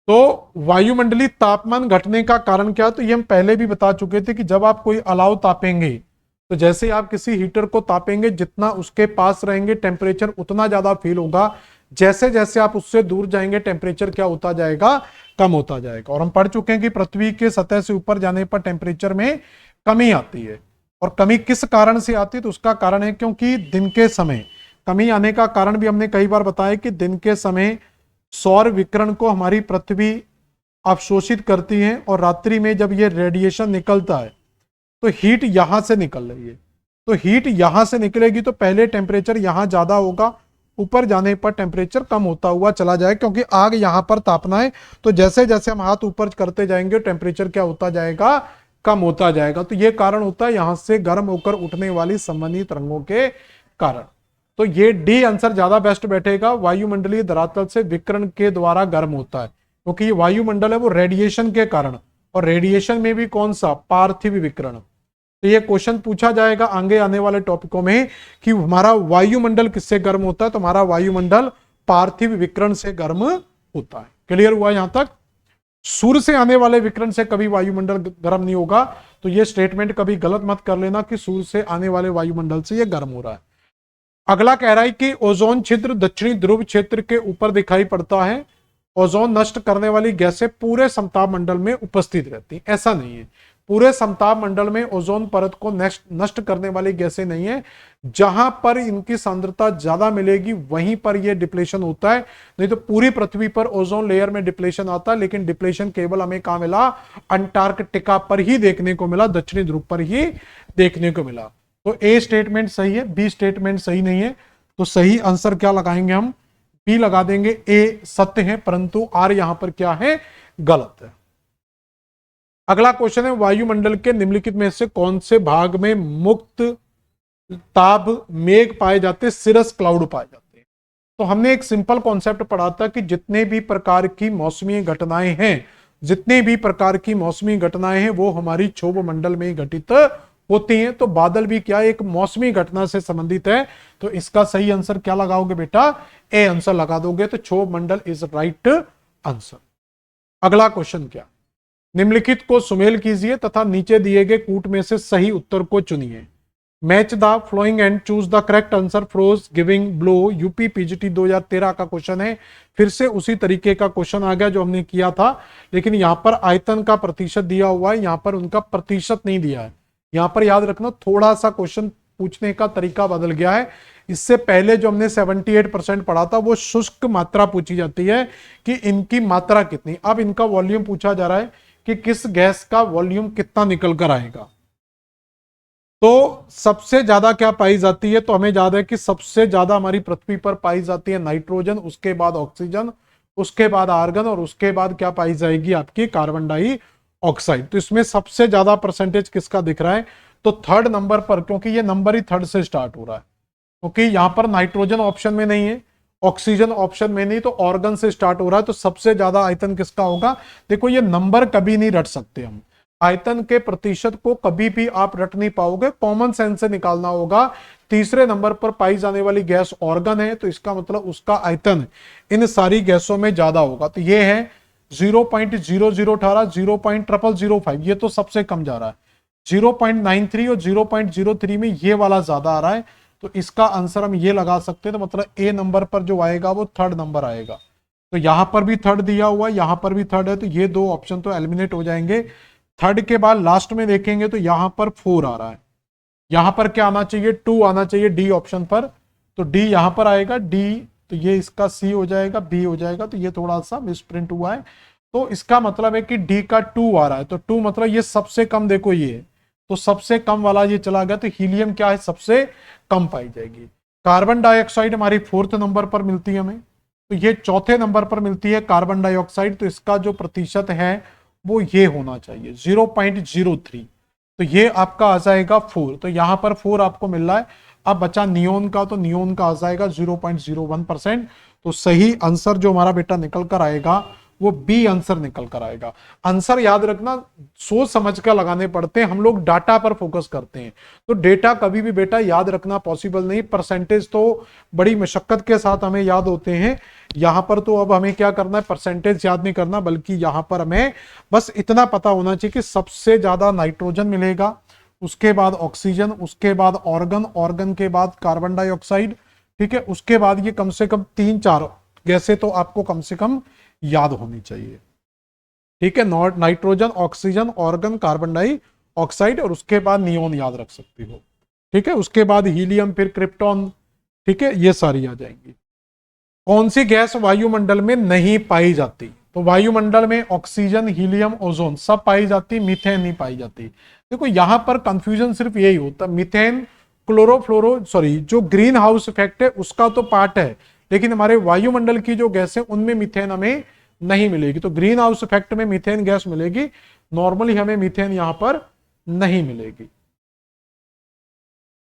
तो वायुमंडलीय तापमान घटने का कारण क्या? तो ये हम पहले भी बता चुके थे कि जब आप कोई अलाव तापेंगे, तो जैसे आप किसी हीटर को तापेंगे, जितना उसके पास रहेंगे टेम्परेचर उतना ज्यादा फील होगा, जैसे जैसे आप उससे दूर जाएंगे टेम्परेचर क्या होता जाएगा, कम होता जाएगा। और हम पढ़ चुके हैं कि पृथ्वी के सतह से ऊपर जाने पर टेम्परेचर में कमी आती है, और कमी किस कारण से आती है? तो उसका कारण है क्योंकि दिन के समय कमी आने का कारण भी हमने कई बार बताया कि दिन के समय सौर विकिरण को हमारी पृथ्वी अवशोषित करती है, और रात्रि में जब ये रेडिएशन निकलता है तो हीट यहां से निकल रही है, तो हीट यहां से निकलेगी तो पहले टेम्परेचर यहां ज्यादा होगा, ऊपर जाने पर टेम्परेचर कम होता हुआ चला जाए, क्योंकि आग यहां पर तापना है। तो जैसे जैसे हम हाथ ऊपर करते जाएंगे टेम्परेचर क्या होता जाएगा, कम होता जाएगा। तो ये कारण होता है यहां से गर्म होकर उठने वाली संवहनी तरंगों के कारण। तो ये डी आंसर ज्यादा बेस्ट बैठेगा, वायुमंडलीय धरातल से विकिरण के द्वारा गर्म होता है, क्योंकि ये वायुमंडल है वो रेडिएशन के कारण, और रेडिएशन में भी कौन सा, पार्थिव विकिरण। तो ये क्वेश्चन पूछा जाएगा आगे आने वाले टॉपिकों में कि हमारा वायुमंडल किससे गर्म होता है? तो हमारा वायुमंडल पार्थिव विकिरण से गर्म होता है। क्लियर हुआ यहां तक? सूर्य से आने वाले विकिरण से कभी वायुमंडल गर्म नहीं होगा, तो ये स्टेटमेंट कभी गलत मत कर लेना कि सूर्य से आने वाले वायुमंडल से ये गर्म हो रहा है। अगला कह रहा है कि ओजोन छिद्र दक्षिणी ध्रुव क्षेत्र के ऊपर दिखाई पड़ता है, ओजोन नष्ट करने वाली गैसें पूरे समताप मंडल में उपस्थित रहती हैं। ऐसा नहीं है, पूरे समताप मंडल में ओजोन परत को नष्ट करने वाली गैसें नहीं है, जहां पर इनकी सांद्रता ज्यादा मिलेगी वहीं पर यह डिप्लेशन होता है। नहीं तो पूरी पृथ्वी पर ओजोन लेयर में डिप्लेशन आता है, लेकिन डिप्लेशन केवल हमें कहां मिला, अंटार्कटिका पर ही देखने को मिला, दक्षिणी ध्रुव पर ही देखने को मिला। तो ए स्टेटमेंट सही है, बी स्टेटमेंट सही नहीं है। तो सही आंसर क्या लगाएंगे हम, बी लगा देंगे। ए सत्य है परंतु आर यहां पर क्या है, गलत है। अगला क्वेश्चन है वायुमंडल के निम्नलिखित में से कौन से भाग में मुक्त ताप मेघ पाए जाते, सिरस क्लाउड पाए जाते हैं? तो हमने एक सिंपल कॉन्सेप्ट पढ़ा था कि जितने भी प्रकार की मौसमी घटनाएं हैं, जितने भी प्रकार की मौसमी घटनाएं हैं वो हमारी क्षोभ मंडल में घटित होती हैं। तो बादल भी क्या एक मौसमी घटना से संबंधित है, तो इसका सही आंसर क्या लगाओगे बेटा, ए आंसर लगा दोगे। तो क्षोभ मंडल इज राइट आंसर। अगला क्वेश्चन क्या, निम्नलिखित को सुमेल कीजिए तथा नीचे दिए गए कूट में से सही उत्तर को चुनिए। Match the following and choose the correct answer from giving below, UP PGT 2013 का क्वेश्चन है। फिर से उसी तरीके का क्वेश्चन आ गया जो हमने किया था, लेकिन यहां पर आयतन का प्रतिशत दिया हुआ है, यहां पर उनका प्रतिशत नहीं दिया है। यहां पर याद रखना थोड़ा सा क्वेश्चन पूछने का तरीका बदल गया है। इससे पहले जो हमने 78% पढ़ा था वो शुष्क मात्रा पूछी जाती है कि इनकी मात्रा कितनी, अब इनका वॉल्यूम पूछा जा रहा है कि किस गैस का वॉल्यूम कितना निकल कर आएगा। तो सबसे ज्यादा क्या पाई जाती है, तो हमें याद है कि सबसे ज्यादा हमारी पृथ्वी पर पाई जाती है नाइट्रोजन, उसके बाद ऑक्सीजन, उसके बाद आर्गन, और उसके बाद क्या पाई जाएगी आपकी कार्बन डाइऑक्साइड। तो इसमें सबसे ज्यादा परसेंटेज किसका दिख रहा है, तो थर्ड नंबर पर, क्योंकि ये नंबर ही थर्ड से स्टार्ट हो रहा है, क्योंकि यहां पर नाइट्रोजन ऑप्शन में नहीं है, ऑक्सीजन ऑप्शन में नहीं, तो ऑर्गन से स्टार्ट हो रहा है। तो सबसे ज्यादा आयतन किसका होगा, देखो ये नंबर कभी नहीं रट सकते हम, आयतन के प्रतिशत को कभी भी आप रट नहीं पाओगे, कॉमन सेंस से निकालना होगा। तीसरे नंबर पर पाई जाने वाली गैस ऑर्गन है, तो इसका मतलब उसका आयतन इन सारी गैसों में ज्यादा होगा। तो ये है 0.0018, 0.0005, ये तो सबसे कम जा रहा है। 0.93 और 0.03 में ये वाला ज्यादा आ रहा है, तो इसका आंसर हम ये लगा सकते हैं। तो मतलब ए नंबर पर जो आएगा वो थर्ड नंबर आएगा। तो यहां पर भी थर्ड दिया हुआ, यहां पर भी थर्ड है, तो ये दो ऑप्शन तो एलिमिनेट हो जाएंगे। थर्ड के बाद लास्ट में देखेंगे तो यहां पर 4 आ रहा है, यहां पर क्या आना चाहिए, 2 आना चाहिए डी ऑप्शन पर, तो डी यहां पर आएगा, डी तो ये इसका सी हो जाएगा, बी हो जाएगा, तो ये थोड़ा सा मिसप्रिंट हुआ है। तो इसका मतलब है कि डी का 2 आ रहा है, तो 2 मतलब ये सबसे कम, देखो ये तो सबसे कम वाला ये चला गया, तो हीलियम क्या है, सबसे कम पाई जाएगी। कार्बन डाइऑक्साइड हमारी 4th नंबर पर मिलती है हमें, तो ये 4थे नंबर पर मिलती है कार्बन डाइऑक्साइड, तो इसका जो प्रतिशत है वो ये होना चाहिए 0.03, तो ये आपका आ जाएगा 4, तो यहां पर 4 आपको मिल रहा है। अब बचा नियोन का, तो नियोन का आ जाएगा 0.01%, तो सही आंसर जो हमारा बेटा निकल कर आएगा वो बी आंसर निकल कर आएगा। आंसर याद रखना सोच समझ कर लगाने पड़ते हैं, हम लोग डाटा पर फोकस करते हैं, तो डेटा कभी भी बेटा याद रखना पॉसिबल नहीं, परसेंटेज तो बड़ी मशक्कत के साथ हमें याद होते हैं। यहां पर तो अब हमें क्या करना है, परसेंटेज याद नहीं करना, बल्कि यहां पर हमें बस इतना पता होना चाहिए कि सबसे ज्यादा नाइट्रोजन मिलेगा, उसके बाद ऑक्सीजन, उसके बाद ऑर्गन, ऑर्गन के बाद कार्बन डाइऑक्साइड, ठीक है, उसके बाद ये कम से कम 3-4 गैसें तो आपको कम से कम याद होनी चाहिए, ठीक है, nitrogen, oxygen, organ, carbon dioxide, और उसके बाद नियोन याद रख सकती हो, ठीक है, उसके बाद हीलियम, फिर क्रिप्टॉन, ठीक है, ये सारी आ जाएंगी। कौन सी गैस वायुमंडल में नहीं पाई जाती, तो वायुमंडल में ऑक्सीजन, हीलियम, ओजोन सब पाई जाती, मीथेन नहीं पाई जाती। देखो यहां पर कंफ्यूजन सिर्फ यही होता, मीथेन, क्लोरोफ्लोरो सॉरी जो ग्रीन हाउस इफेक्ट है उसका तो पार्ट है, लेकिन हमारे वायुमंडल की जो गैस है उनमें मीथेन हमें नहीं मिलेगी, तो ग्रीन हाउस इफेक्ट में मीथेन गैस मिलेगी, नॉर्मली हमें मीथेन यहां पर नहीं मिलेगी।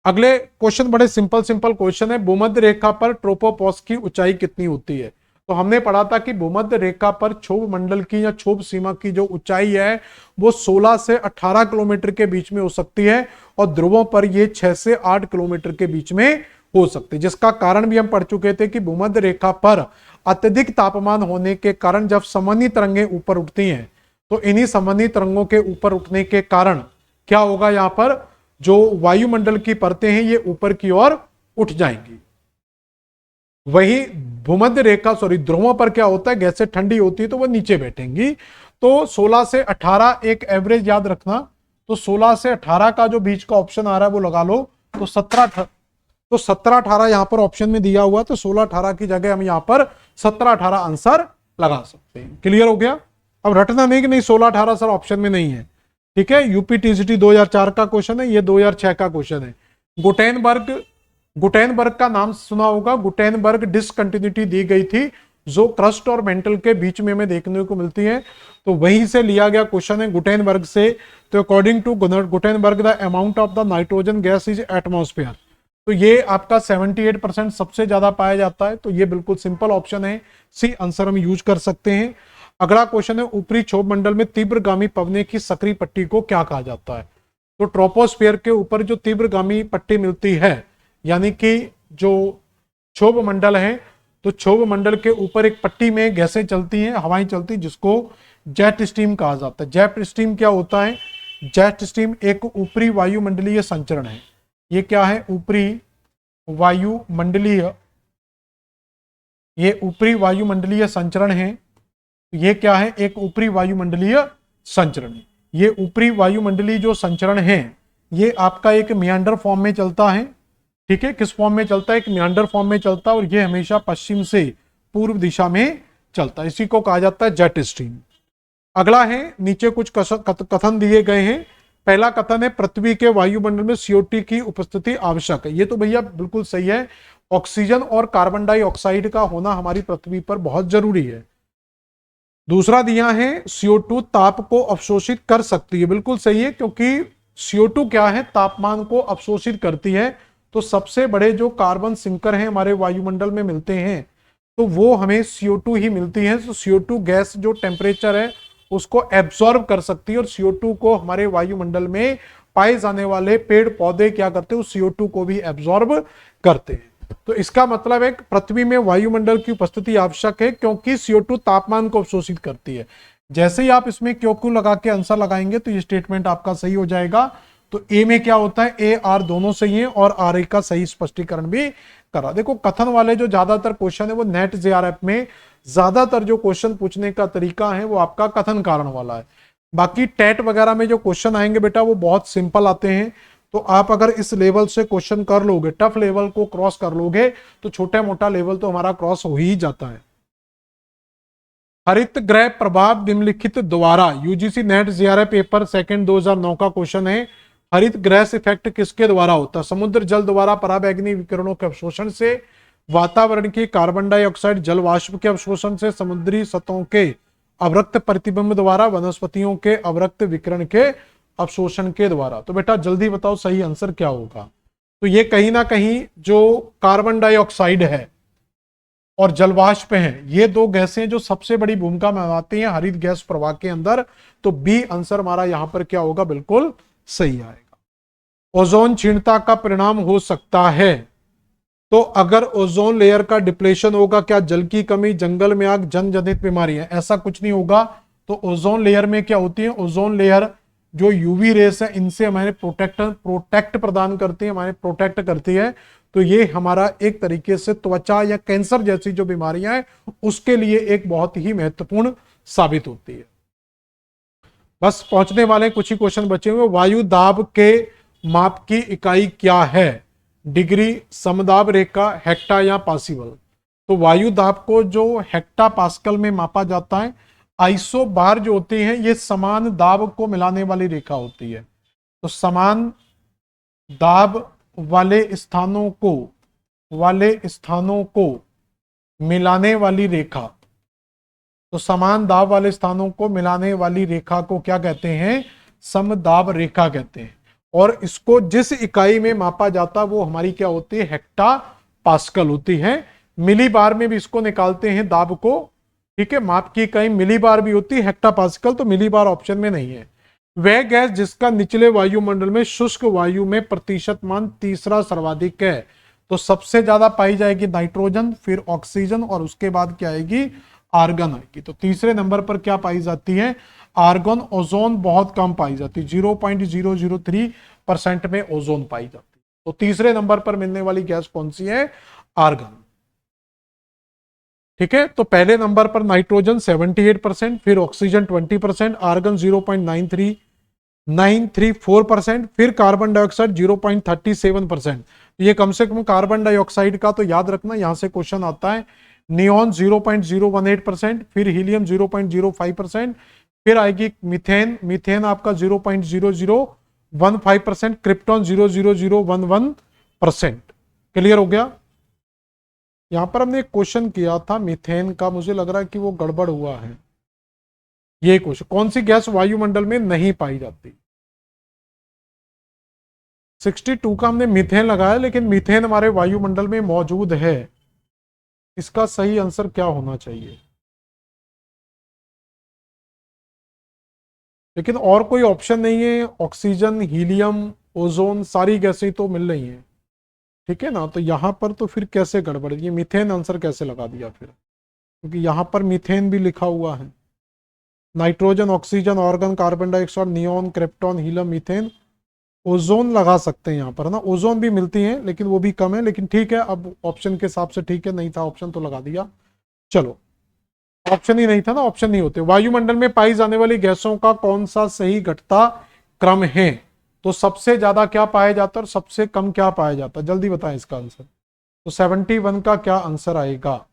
अगले क्वेश्चन बड़े सिंपल सिंपल क्वेश्चन है, भूमध्य रेखा पर ट्रोपोपॉज की ऊंचाई कितनी होती है, तो हमने पढ़ा था कि भूमध्य रेखा पर क्षोभ मंडल की या क्षोभ सीमा की जो ऊंचाई है वो 16 से 18 किलोमीटर के बीच में हो सकती है, और ध्रुवों पर ये 6 से 8 किलोमीटर के बीच में हो सकती है, जिसका कारण भी हम पढ़ चुके थे कि भूमध्य रेखा पर अत्यधिक तापमान होने के कारण जब समन्वी तरंगें ऊपर उठती हैं, तो इन्हीं समन्वी तरंगों के ऊपर उठने के कारण क्या होगा, यहां पर जो वायुमंडल की परतें हैं ये ऊपर की ओर उठ जाएंगी। वही भूमध्य रेखा ध्रुवों पर क्या होता है, गैसें ठंडी होती है तो वो नीचे बैठेंगी, तो 16 से 18 एक एवरेज याद रखना, तो 16 से 18 का जो बीच का ऑप्शन आ रहा है वो लगा लो, तो 17-18 यहां पर ऑप्शन में दिया हुआ, तो 16-18 की जगह हम यहां पर 17-18 आंसर लगा सकते हैं। क्लियर हो गया, अब रटना नहीं कि नहीं 16-18 सर ऑप्शन में नहीं है, ठीक है, यूपीटीसीटी 2004 का क्वेश्चन है, ये 2006 का क्वेश्चन है। गुटेनबर्ग का नाम सुना होगा, गुटेनबर्ग डिसकंटिन्यूटी दी गई थी जो क्रस्ट और मेंटल के बीच में हमें देखने को मिलती है, तो वहीं से लिया गया क्वेश्चन है गुटेनबर्ग से। तो according to Gutenberg the amount of the nitrogen gas is atmosphere, तो ये आपका 78% सबसे ज्यादा पाया जाता है, तो ये बिल्कुल सिंपल ऑप्शन है, सी आंसर हम यूज कर सकते हैं। अगला क्वेश्चन है, ऊपरी क्षोभ मंडल में तीव्रगामी पवने की सक्रिय पट्टी को क्या कहा जाता है, तो ट्रोपोस्फीयर के ऊपर जो तीव्रगामी पट्टी मिलती है, यानी कि जो क्षोभ मंडल है, तो क्षोभ मंडल के ऊपर एक पट्टी में गैसें चलती हैं, हवाएं चलती, जिसको जेट स्ट्रीम कहा जाता है। जेट स्ट्रीम क्या होता है, जेट स्ट्रीम एक ऊपरी वायुमंडलीय संचरण है, ये क्या है, ऊपरी वायुमंडलीय, ये ऊपरी वायुमंडलीय संचरण है, ये क्या है, एक ऊपरी वायुमंडलीय संचरण। ये ऊपरी वायुमंडलीय जो संचरण है ये आपका एक मियांडर फॉर्म में चलता है, ठीक है, किस फॉर्म में चलता है, एक मियांडर फॉर्म में चलता है, और ये हमेशा पश्चिम से पूर्व दिशा में चलता है, इसी को कहा जाता है जेट स्ट्रीम। अगला है, नीचे कुछ कथन दिए गए हैं। पहला कथन है, पृथ्वी के वायुमंडल में CO2 की उपस्थिति आवश्यक है, ये तो भैया बिल्कुल सही है, ऑक्सीजन और कार्बन डाइऑक्साइड का होना हमारी पृथ्वी पर बहुत जरूरी है। दूसरा दिया है, CO2 ताप को अवशोषित कर सकती है, बिल्कुल सही है, क्योंकि CO2 क्या है, तापमान को अवशोषित करती है, तो सबसे बड़े जो कार्बन सिंकर हैं हमारे वायुमंडल में मिलते हैं, तो वो हमें CO2 ही मिलती है। तो CO2 गैस जो टेम्परेचर है उसको एब्जॉर्ब कर सकती है, और CO2 को हमारे वायुमंडल में पाए जाने वाले पेड़ पौधे क्या करते हैं, CO2 को भी एब्जॉर्ब करते हैं। तो इसका मतलब है पृथ्वी में वायुमंडल की उपस्थिति आवश्यक है, क्योंकि CO2 तापमान को अवशोषित करती है। जैसे ही आप इसमें क्यों लगा के आंसर लगाएंगे तो ये स्टेटमेंट आपका सही हो जाएगा। तो ए में क्या होता है, ए आर दोनों सही है, और आर ए का सही स्पष्टीकरण भी करा। देखो कथन वाले जो ज्यादातर क्वेश्चन है वो नेट JRF में ज्यादातर जो क्वेश्चन पूछने का तरीका है वो आपका कथन कारण वाला है। बाकी टेट वगैरह में जो क्वेश्चन आएंगे बेटा वो बहुत सिंपल आते हैं, तो आप अगर इस लेवल से क्वेश्चन कर लोगे, टफ लेवल को क्रॉस कर लोगे, तो छोटा मोटा लेवल तो हमारा क्रॉस हो ही जाता है। हरित गृह प्रभाव निम्नलिखित द्वारा, UGC net JRF paper second 2009 का क्वेश्चन है, हरित गृह इफेक्ट किसके द्वारा होता है? समुद्र जल द्वारा पराबैंगनी विकिरणों के अवशोषण से, वातावरण की कार्बन डाइऑक्साइड जल वाष्प के अवशोषण से, समुद्री सतहों के अवरक्त प्रतिबिंब द्वारा, वनस्पतियों के अवरक्त विकिरण के अवशोषण के द्वारा। तो बेटा जल्दी बताओ सही आंसर क्या होगा? तो ये कहीं ना कहीं जो कार्बन डाइऑक्साइड है और जलवाष्प हैं, ये दो गैसें जो सबसे बड़ी भूमिका निभाती हैं हरित गैस प्रवाह के अंदर। तो बी आंसर हमारा यहां पर क्या होगा? बिल्कुल सही आएगा। ओजोन क्षीणता का परिणाम हो सकता है, तो अगर ओजोन लेयर का डिप्लेशन होगा, क्या जल की कमी, जंगल में आग, जन जनित बीमारियां? ऐसा कुछ नहीं होगा। तो ओजोन लेयर में क्या होती है? ओजोन लेयर जो यूवी रेस है इनसे हमारे प्रोटेक्ट प्रदान करती है, हमारे प्रोटेक्ट करती है। तो ये हमारा एक तरीके से त्वचा या कैंसर जैसी जो बीमारियां हैं उसके लिए एक बहुत ही महत्वपूर्ण साबित होती है। बस पहुंचने वाले कुछ ही क्वेश्चन बचे हुए। वायु दाब के माप की इकाई क्या है? डिग्री, समदाब रेखा, हेक्टा या पास्कल? तो वायु दाब को जो हेक्टा पास्कल में मापा जाता है। आइसो बार जो होती है ये समान दाब को मिलाने वाली रेखा होती है। तो समान दाब वाले स्थानों को मिलाने वाली रेखा, तो समान दाब वाले स्थानों को मिलाने वाली रेखा को क्या कहते हैं? समदाब रेखा कहते हैं। और इसको जिस इकाई में मापा जाता वो हमारी क्या होती है? हेक्टा पास्कल होती है। मिली बार में भी इसको निकालते हैं दाब को, ठीक है। माप की इकाई मिली बार भी होती है, हेक्टा पास्कल, तो मिली बार ऑप्शन में नहीं है। वह गैस जिसका निचले वायुमंडल में शुष्क वायु में प्रतिशत मान तीसरा सर्वाधिक है। तो सबसे ज्यादा पाई जाएगी नाइट्रोजन, फिर ऑक्सीजन और उसके बाद क्या आएगी? आर्गन आएगी। तो तीसरे नंबर पर क्या पाई जाती है? आर्गन। ओजोन बहुत कम पाई जाती है, 0.003% में ओजोन पाई जाती है। तो तीसरे नंबर पर मिलने वाली गैस कौन सी है? आर्गन, ठीक है। तो पहले नंबर पर नाइट्रोजन 78%, फिर ऑक्सीजन 20%, आर्गन 0.934%, फिर कार्बन डाइऑक्साइड 0.37%। ये कम से कम कार्बन डाइऑक्साइड का तो याद रखना, यहां से क्वेश्चन आता है। नियॉन 0.018%, फिर हीलियम 0.05%, फिर आएगी मीथेन आपका 0.0015%, क्रिप्टॉन 0.00011%। क्लियर हो गया? यहां पर हमने एक क्वेश्चन किया था मीथेन का, मुझे लग रहा है कि वो गड़बड़ हुआ है। ये क्वेश्चन, कौन सी गैस वायुमंडल में नहीं पाई जाती? 62 का हमने मीथेन लगाया, लेकिन मीथेन हमारे वायुमंडल में मौजूद है। इसका सही आंसर क्या होना चाहिए? लेकिन और कोई ऑप्शन नहीं है। ऑक्सीजन, हीलियम, ओजोन, सारी गैसें तो मिल रही हैं, ठीक है ना। तो यहां पर तो फिर कैसे गड़बड़? ये मीथेन आंसर कैसे लगा दिया फिर? क्योंकि यहां पर मीथेन भी लिखा हुआ है। Nitrogen, oxygen, organ, carbon dioxide, neon, krypton, helium, methane, ozone लगा सकते हैं यहां पर ना। ओजोन भी मिलती है लेकिन वो भी कम है, लेकिन ठीक है, अब ऑप्शन के हिसाब से ठीक है, नहीं था ऑप्शन तो लगा दिया। चलो, ऑप्शन ही नहीं था ना, ऑप्शन नहीं होते। वायुमंडल में पाई जाने वाली गैसों का कौन सा सही घटता क्रम है? तो सबसे ज्यादा क्या पाया जाता है और सबसे कम क्या पाया जाता है? जल्दी बताएं इसका आंसर। तो 71 का क्या आंसर आएगा?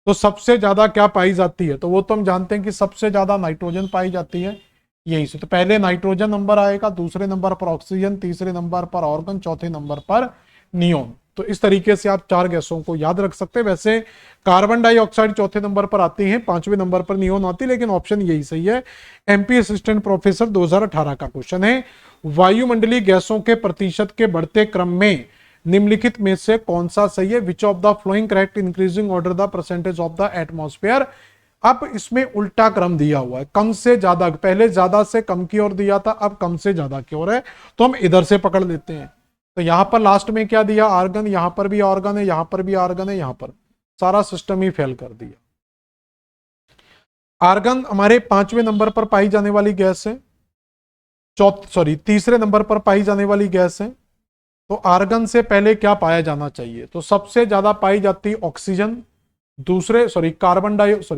तो सबसे ज्यादा क्या पाई जाती है? तो वो तो हम जानते हैं कि सबसे ज्यादा नाइट्रोजन पाई जाती है, यही से। तो पहले नाइट्रोजन नंबर आएगा, दूसरे नंबर पर ऑक्सीजन, तीसरे नंबर पर ऑर्गन, चौथे नंबर पर नियोन। तो इस तरीके से आप चार गैसों को याद रख सकते हैं। वैसे कार्बन डाइऑक्साइड चौथे नंबर पर आती है, पांचवें नंबर पर नियोन आती है, लेकिन ऑप्शन यही सही है। एमपी असिस्टेंट प्रोफेसर 2018 का क्वेश्चन है, वायुमंडलीय गैसों के प्रतिशत के बढ़ते क्रम में निम्नलिखित में से कौन सा सही है? Which of the flowing correct increasing order the percentage of the atmosphere? अब इसमें उल्टा क्रम दिया हुआ है, कम से ज्यादा। पहले ज्यादा से कम की ओर दिया था, अब कम से ज्यादा की ओर है, तो हम इधर से पकड़ लेते हैं। तो यहां पर लास्ट में क्या दिया? आर्गन। यहां पर भी आर्गन है, यहां पर भी आर्गन है, यहां पर सारा सिस्टम ही फेल कर दिया। आर्गन हमारे पांचवें नंबर पर पाई जाने वाली गैस है, तीसरे नंबर पर पाई जाने वाली गैस है। तो आर्गन से पहले क्या पाया जाना चाहिए? तो सबसे ज्यादा पाई जाती है ऑक्सीजन,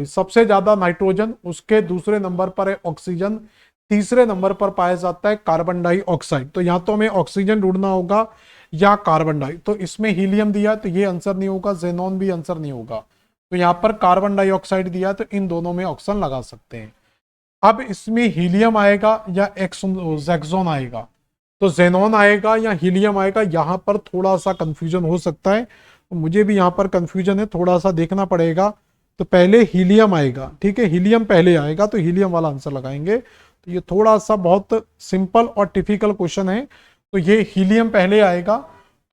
सबसे ज्यादा नाइट्रोजन, उसके दूसरे नंबर पर है ऑक्सीजन, तीसरे नंबर पर पाया जाता है कार्बन डाइऑक्साइड। तो या तो हमें ऑक्सीजन ढूंढना होगा या कार्बन डाई, तो इसमें हीलियम दिया तो ये आंसर नहीं होगा, जेनॉन भी आंसर नहीं होगा। तो यहाँ पर कार्बन डाइऑक्साइड दिया तो इन दोनों में ऑप्शन लगा सकते हैं। अब इसमें हीलियम आएगा या जैक्सोन आएगा, तो जेनॉन आएगा या हीलियम आएगा, यहाँ पर थोड़ा सा कंफ्यूजन हो सकता है। तो मुझे भी यहाँ पर कंफ्यूजन है, थोड़ा सा देखना पड़ेगा। तो पहले हीलियम आएगा, ठीक है, हीलियम पहले आएगा तो हीलियम वाला आंसर लगाएंगे। तो ये थोड़ा सा बहुत सिंपल और टिपिकल क्वेश्चन है, तो ये हीलियम पहले आएगा।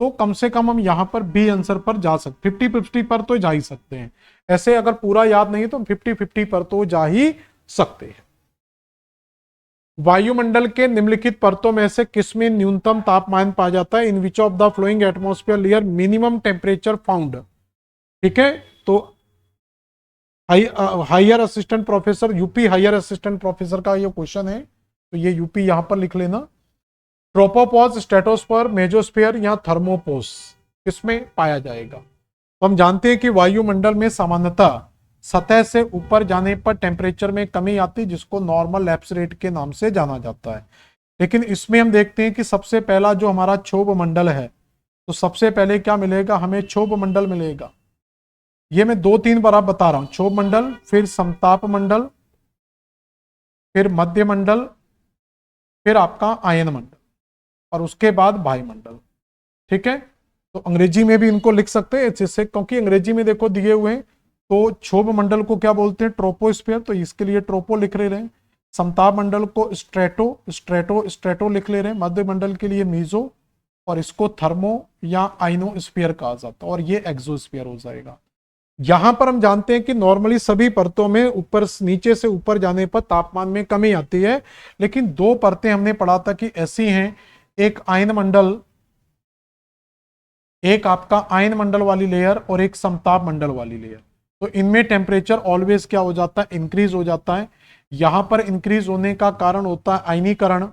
तो कम से कम हम यहाँ पर बी आंसर पर जा सकते, 50-50 पर तो जा ही सकते हैं। ऐसे अगर पूरा याद नहीं तो 50-50 पर तो जा ही सकते हैं। वायुमंडल के निम्नलिखित परतों में से किसमें न्यूनतम तापमान पाया जाता है? In which of the following atmosphere layer minimum temperature found. ठीक है, तो higher assistant professor, UP higher assistant professor का ये क्वेश्चन है, तो ये यूपी यहां पर लिख लेना। ट्रोपोपॉज, स्ट्रेटोस्फीयर, मेजोस्फीयर या थर्मोपोस किसमें पाया जाएगा? तो हम जानते हैं कि वायुमंडल में सामान्यतः सतह से ऊपर जाने पर टेम्परेचर में कमी आती है, जिसको नॉर्मल लैप्स रेट के नाम से जाना जाता है। लेकिन इसमें हम देखते हैं कि सबसे पहला जो हमारा क्षोभ मंडल है, तो सबसे पहले क्या मिलेगा हमें? क्षोभ मंडल मिलेगा। ये मैं 2-3 बार आप बता रहा हूं, क्षोभ मंडल, फिर समताप मंडल, फिर मध्य मंडल, फिर आपका आयन मंडल, और उसके बाद वायुमंडल। ठीक है, तो अंग्रेजी में भी इनको लिख सकते हैं जिससे, क्योंकि अंग्रेजी में देखो दिए हुए हैं। तो क्षोभ मंडल को क्या बोलते हैं? ट्रोपोस्फीयर, तो इसके लिए ट्रोपो लिख ले रहे हैं। समताप मंडल को स्ट्रेटो लिख ले रहे हैं। मध्य मंडल के लिए मीजो, और इसको थर्मो या आइनोस्फीयर कहा जाता है, और ये एक्सोस्फीयर हो जाएगा। यहां पर हम जानते हैं कि नॉर्मली सभी परतों में ऊपर नीचे से ऊपर जाने पर तापमान में कमी आती है, लेकिन 2 परतें हमने पढ़ा था कि ऐसी हैं, एक आयन मंडल, एक आपका आयन मंडल वाली लेयर और एक समताप मंडल वाली लेयर। तो इनमें टेम्परेचर ऑलवेज क्या हो जाता है? इंक्रीज हो जाता है। यहां पर इंक्रीज होने का कारण होता है आयनीकरण,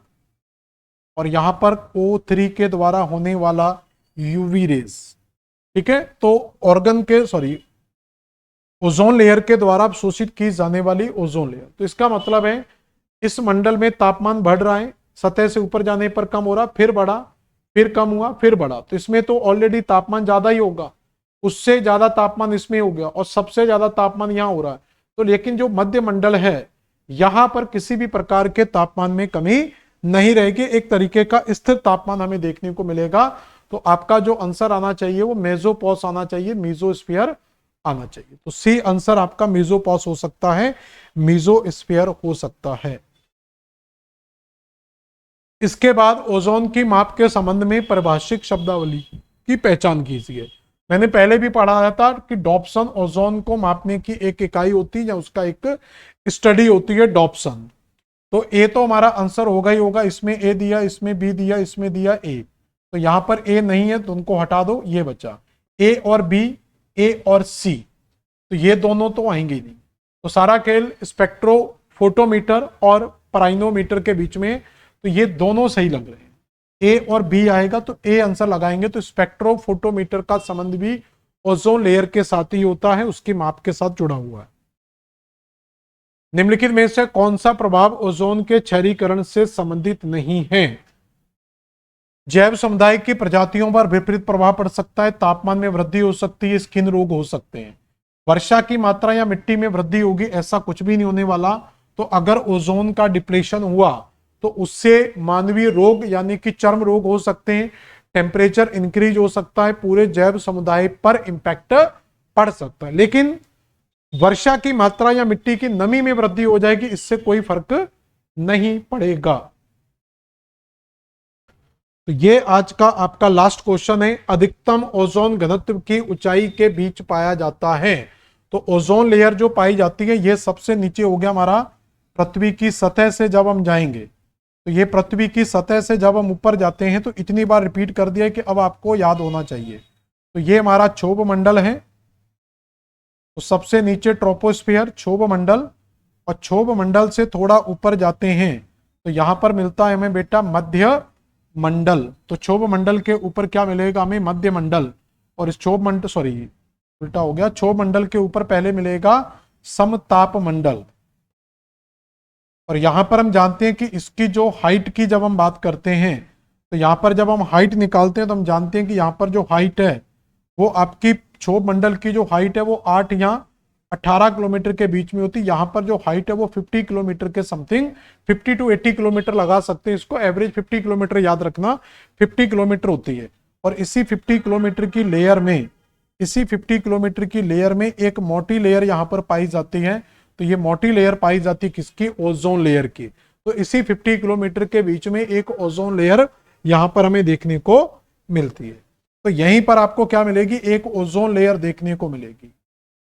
और यहां पर O3 के द्वारा होने वाला यूवी रेज। ठीक है, तो ओजोन लेयर के द्वारा शोषित की जाने वाली ओजोन लेयर। तो इसका मतलब है इस मंडल में तापमान बढ़ रहा है, सतह से ऊपर जाने पर कम हो रहा, फिर बढ़ा, फिर कम हुआ, फिर बढ़ा। तो इसमें तो ऑलरेडी तापमान ज्यादा ही होगा, उससे ज्यादा तापमान इसमें हो गया, और सबसे ज्यादा तापमान यहां हो रहा है। तो लेकिन जो मध्य मंडल है, यहां पर किसी भी प्रकार के तापमान में कमी नहीं रहेगी, एक तरीके का स्थिर तापमान हमें देखने को मिलेगा। तो आपका जो आंसर आना चाहिए वो मेसोपॉस आना चाहिए, मीजोस्फीयर आना चाहिए। तो सी आंसर आपका मेसोपॉस हो सकता है, मीजोस्फीयर हो सकता है। इसके बाद ओजोन की माप के संबंध में परिभाषिक शब्दावली की पहचान कीजिए। मैंने पहले भी पढ़ाया था कि डॉप्सन ओजोन को मापने की एक इकाई होती है या उसका एक स्टडी होती है, डॉप्सन। तो ए तो हमारा आंसर होगा ही होगा, इसमें ए दिया, इसमें बी दिया, इसमें दिया ए। तो यहां पर ए नहीं है तो उनको हटा दो, ये बचा ए और बी, ए और सी, तो ये दोनों तो आएंगे ही नहीं। तो सारा खेल स्पेक्ट्रोफोटोमीटर और प्राइनोमीटर के बीच में, तो ये दोनों सही लग रहे हैं। ए और बी आएगा तो ए आंसर लगाएंगे। तो स्पेक्ट्रोफोटोमीटर का संबंध भी ओजोन लेयर के साथ ही होता है, उसकी माप के साथ जुड़ा हुआ है। निम्नलिखित में से कौन सा प्रभाव ओजोन के क्षारीकरण से संबंधित नहीं है? जैव समुदाय की प्रजातियों पर विपरीत प्रभाव पड़ सकता है, तापमान में वृद्धि हो सकती है, स्किन रोग हो सकते हैं। वर्षा की मात्रा या मिट्टी में वृद्धि होगी, ऐसा कुछ भी नहीं होने वाला। तो अगर ओजोन का डिप्लेशन हुआ तो उससे मानवीय रोग यानी कि चर्म रोग हो सकते हैं, टेम्परेचर इंक्रीज हो सकता है, पूरे जैव समुदाय पर इंपैक्ट पड़ सकता है। लेकिन वर्षा की मात्रा या मिट्टी की नमी में वृद्धि हो जाएगी, इससे कोई फर्क नहीं पड़ेगा। तो ये आज का आपका लास्ट क्वेश्चन है। अधिकतम ओजोन घनत्व की ऊंचाई के बीच पाया जाता है। तो ओजोन लेयर जो पाई जाती है ये सबसे नीचे हो गया हमारा पृथ्वी की सतह से जब हम जाएंगे, तो ये पृथ्वी की सतह से जब हम ऊपर जाते हैं, तो इतनी बार रिपीट कर दिया कि अब आपको याद होना चाहिए। तो ये हमारा क्षोभ मंडल है, तो सबसे नीचे ट्रोपोस्फियर, क्षोभ मंडल, और क्षोभ मंडल से थोड़ा ऊपर जाते हैं तो यहां पर मिलता है हमें बेटा मध्य मंडल। तो क्षोभ मंडल के ऊपर क्या मिलेगा हमें? मध्य मंडल। और इस क्षोभ मंडल, सॉरी उल्टा हो गया, क्षोभ मंडल के ऊपर पहले मिलेगा समताप मंडल। और यहां पर हम जानते हैं कि इसकी जो हाइट की जब हम बात करते हैं, तो यहां पर जब हम हाइट निकालते हैं तो हम जानते हैं कि यहां पर जो हाइट है वो आपकी क्षोभ मंडल की जो हाइट है वो 8 या 18 किलोमीटर के बीच में होती है। यहाँ पर जो हाइट है वो 50 किलोमीटर के समथिंग, 50 to 80 किलोमीटर लगा सकते हैं इसको, एवरेज 50 किलोमीटर याद रखना, 50 किलोमीटर होती है। और इसी 50 किलोमीटर की लेयर में, इसी 50 किलोमीटर की लेयर में एक मोटी लेयर यहाँ पर पाई जाती है। तो ये मोटी लेयर पाई जाती है किसकी? ओजोन लेयर की। तो इसी 50 किलोमीटर के बीच में एक ओजोन लेयर यहाँ पर हमें देखने को मिलती है। तो यहीं पर आपको क्या मिलेगी? एक ओजोन लेयर देखने को मिलेगी।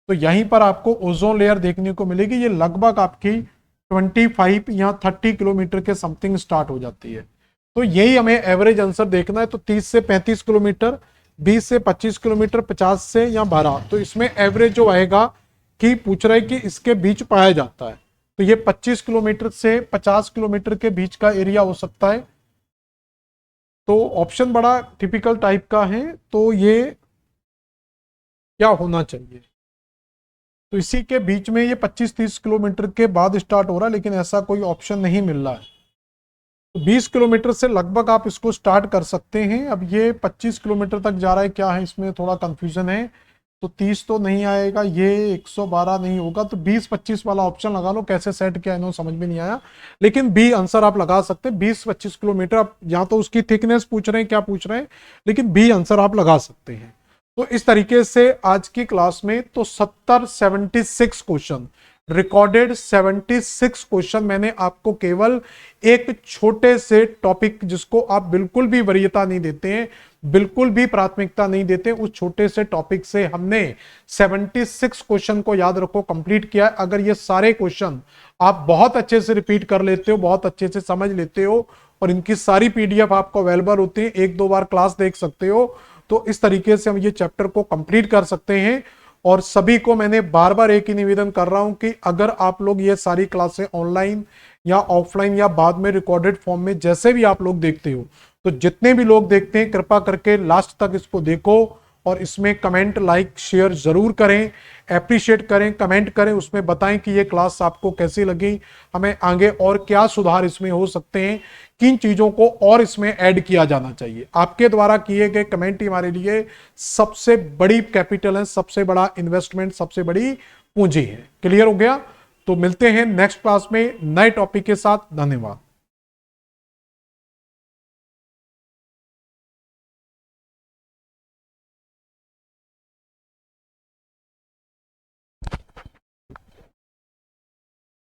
तो यहीं पर आपको ओजोन लेयर देखने को मिलेगी। ये लगभग आपकी 25 या 30 किलोमीटर के समथिंग स्टार्ट हो जाती है। तो यही हमें एवरेज आंसर देखना है। तो 30 से 35 किलोमीटर, 20 से 25 किलोमीटर, 50 से या 12, तो इसमें एवरेज जो आएगा कि पूछ रहा है कि इसके बीच पाया जाता है। तो ये 25 किलोमीटर से 50 किलोमीटर के बीच का एरिया हो सकता है। तो ऑप्शन बड़ा टिपिकल टाइप का है। तो ये क्या होना चाहिए? तो इसी के बीच में ये 25-30 किलोमीटर के बाद स्टार्ट हो रहा है, लेकिन ऐसा कोई ऑप्शन नहीं मिल रहा है। तो 20 किलोमीटर से लगभग आप इसको स्टार्ट कर सकते हैं। अब ये 25 किलोमीटर तक जा रहा है, क्या है इसमें थोड़ा कंफ्यूजन है। तो 30 तो नहीं आएगा, ये 112 नहीं होगा, तो 20-25 वाला ऑप्शन लगा लो। कैसे सेट किया इन्होंने समझ में नहीं आया, लेकिन बी आंसर आप लगा सकते हैं। 20-25 किलोमीटर, आप या तो उसकी थिकनेस पूछ रहे हैं, क्या पूछ रहे हैं, लेकिन बी आंसर आप लगा सकते हैं। तो इस तरीके से आज की क्लास में तो 76 क्वेश्चन रिकॉर्डेड, 76 क्वेश्चन मैंने आपको केवल एक छोटे से टॉपिक, जिसको आप बिल्कुल भी वरीयता नहीं देते हैं, बिल्कुल भी प्राथमिकता नहीं देते, उस छोटे से टॉपिक से हमने 76 क्वेश्चन को, याद रखो, कंप्लीट किया है। अगर ये सारे क्वेश्चन आप बहुत अच्छे से रिपीट कर लेते हो, बहुत अच्छे से समझ लेते हो, और इनकी सारी पीडीएफ आपको अवेलेबल होती है, 1-2 बार क्लास देख सकते हो, तो इस तरीके से हम ये चैप्टर को कंप्लीट कर सकते हैं। और सभी को मैंने बार बार एक ही निवेदन कर रहा हूं कि अगर आप लोग ये सारी क्लासें ऑनलाइन या ऑफलाइन या बाद में रिकॉर्डेड फॉर्म में जैसे भी आप लोग देखते हो, तो जितने भी लोग देखते हैं कृपा करके लास्ट तक इसको देखो और इसमें कमेंट, लाइक, शेयर जरूर करें, एप्रिशिएट करें, कमेंट करें, उसमें बताएं कि ये क्लास आपको कैसी लगी, हमें आगे और क्या सुधार इसमें हो सकते हैं, किन चीजों को और इसमें ऐड किया जाना चाहिए। आपके द्वारा किए गए कमेंट ही हमारे लिए सबसे बड़ी कैपिटल है, सबसे बड़ा इन्वेस्टमेंट, सबसे बड़ी पूंजी है। क्लियर हो गया? तो मिलते हैं नेक्स्ट क्लास में नए टॉपिक के साथ। धन्यवाद।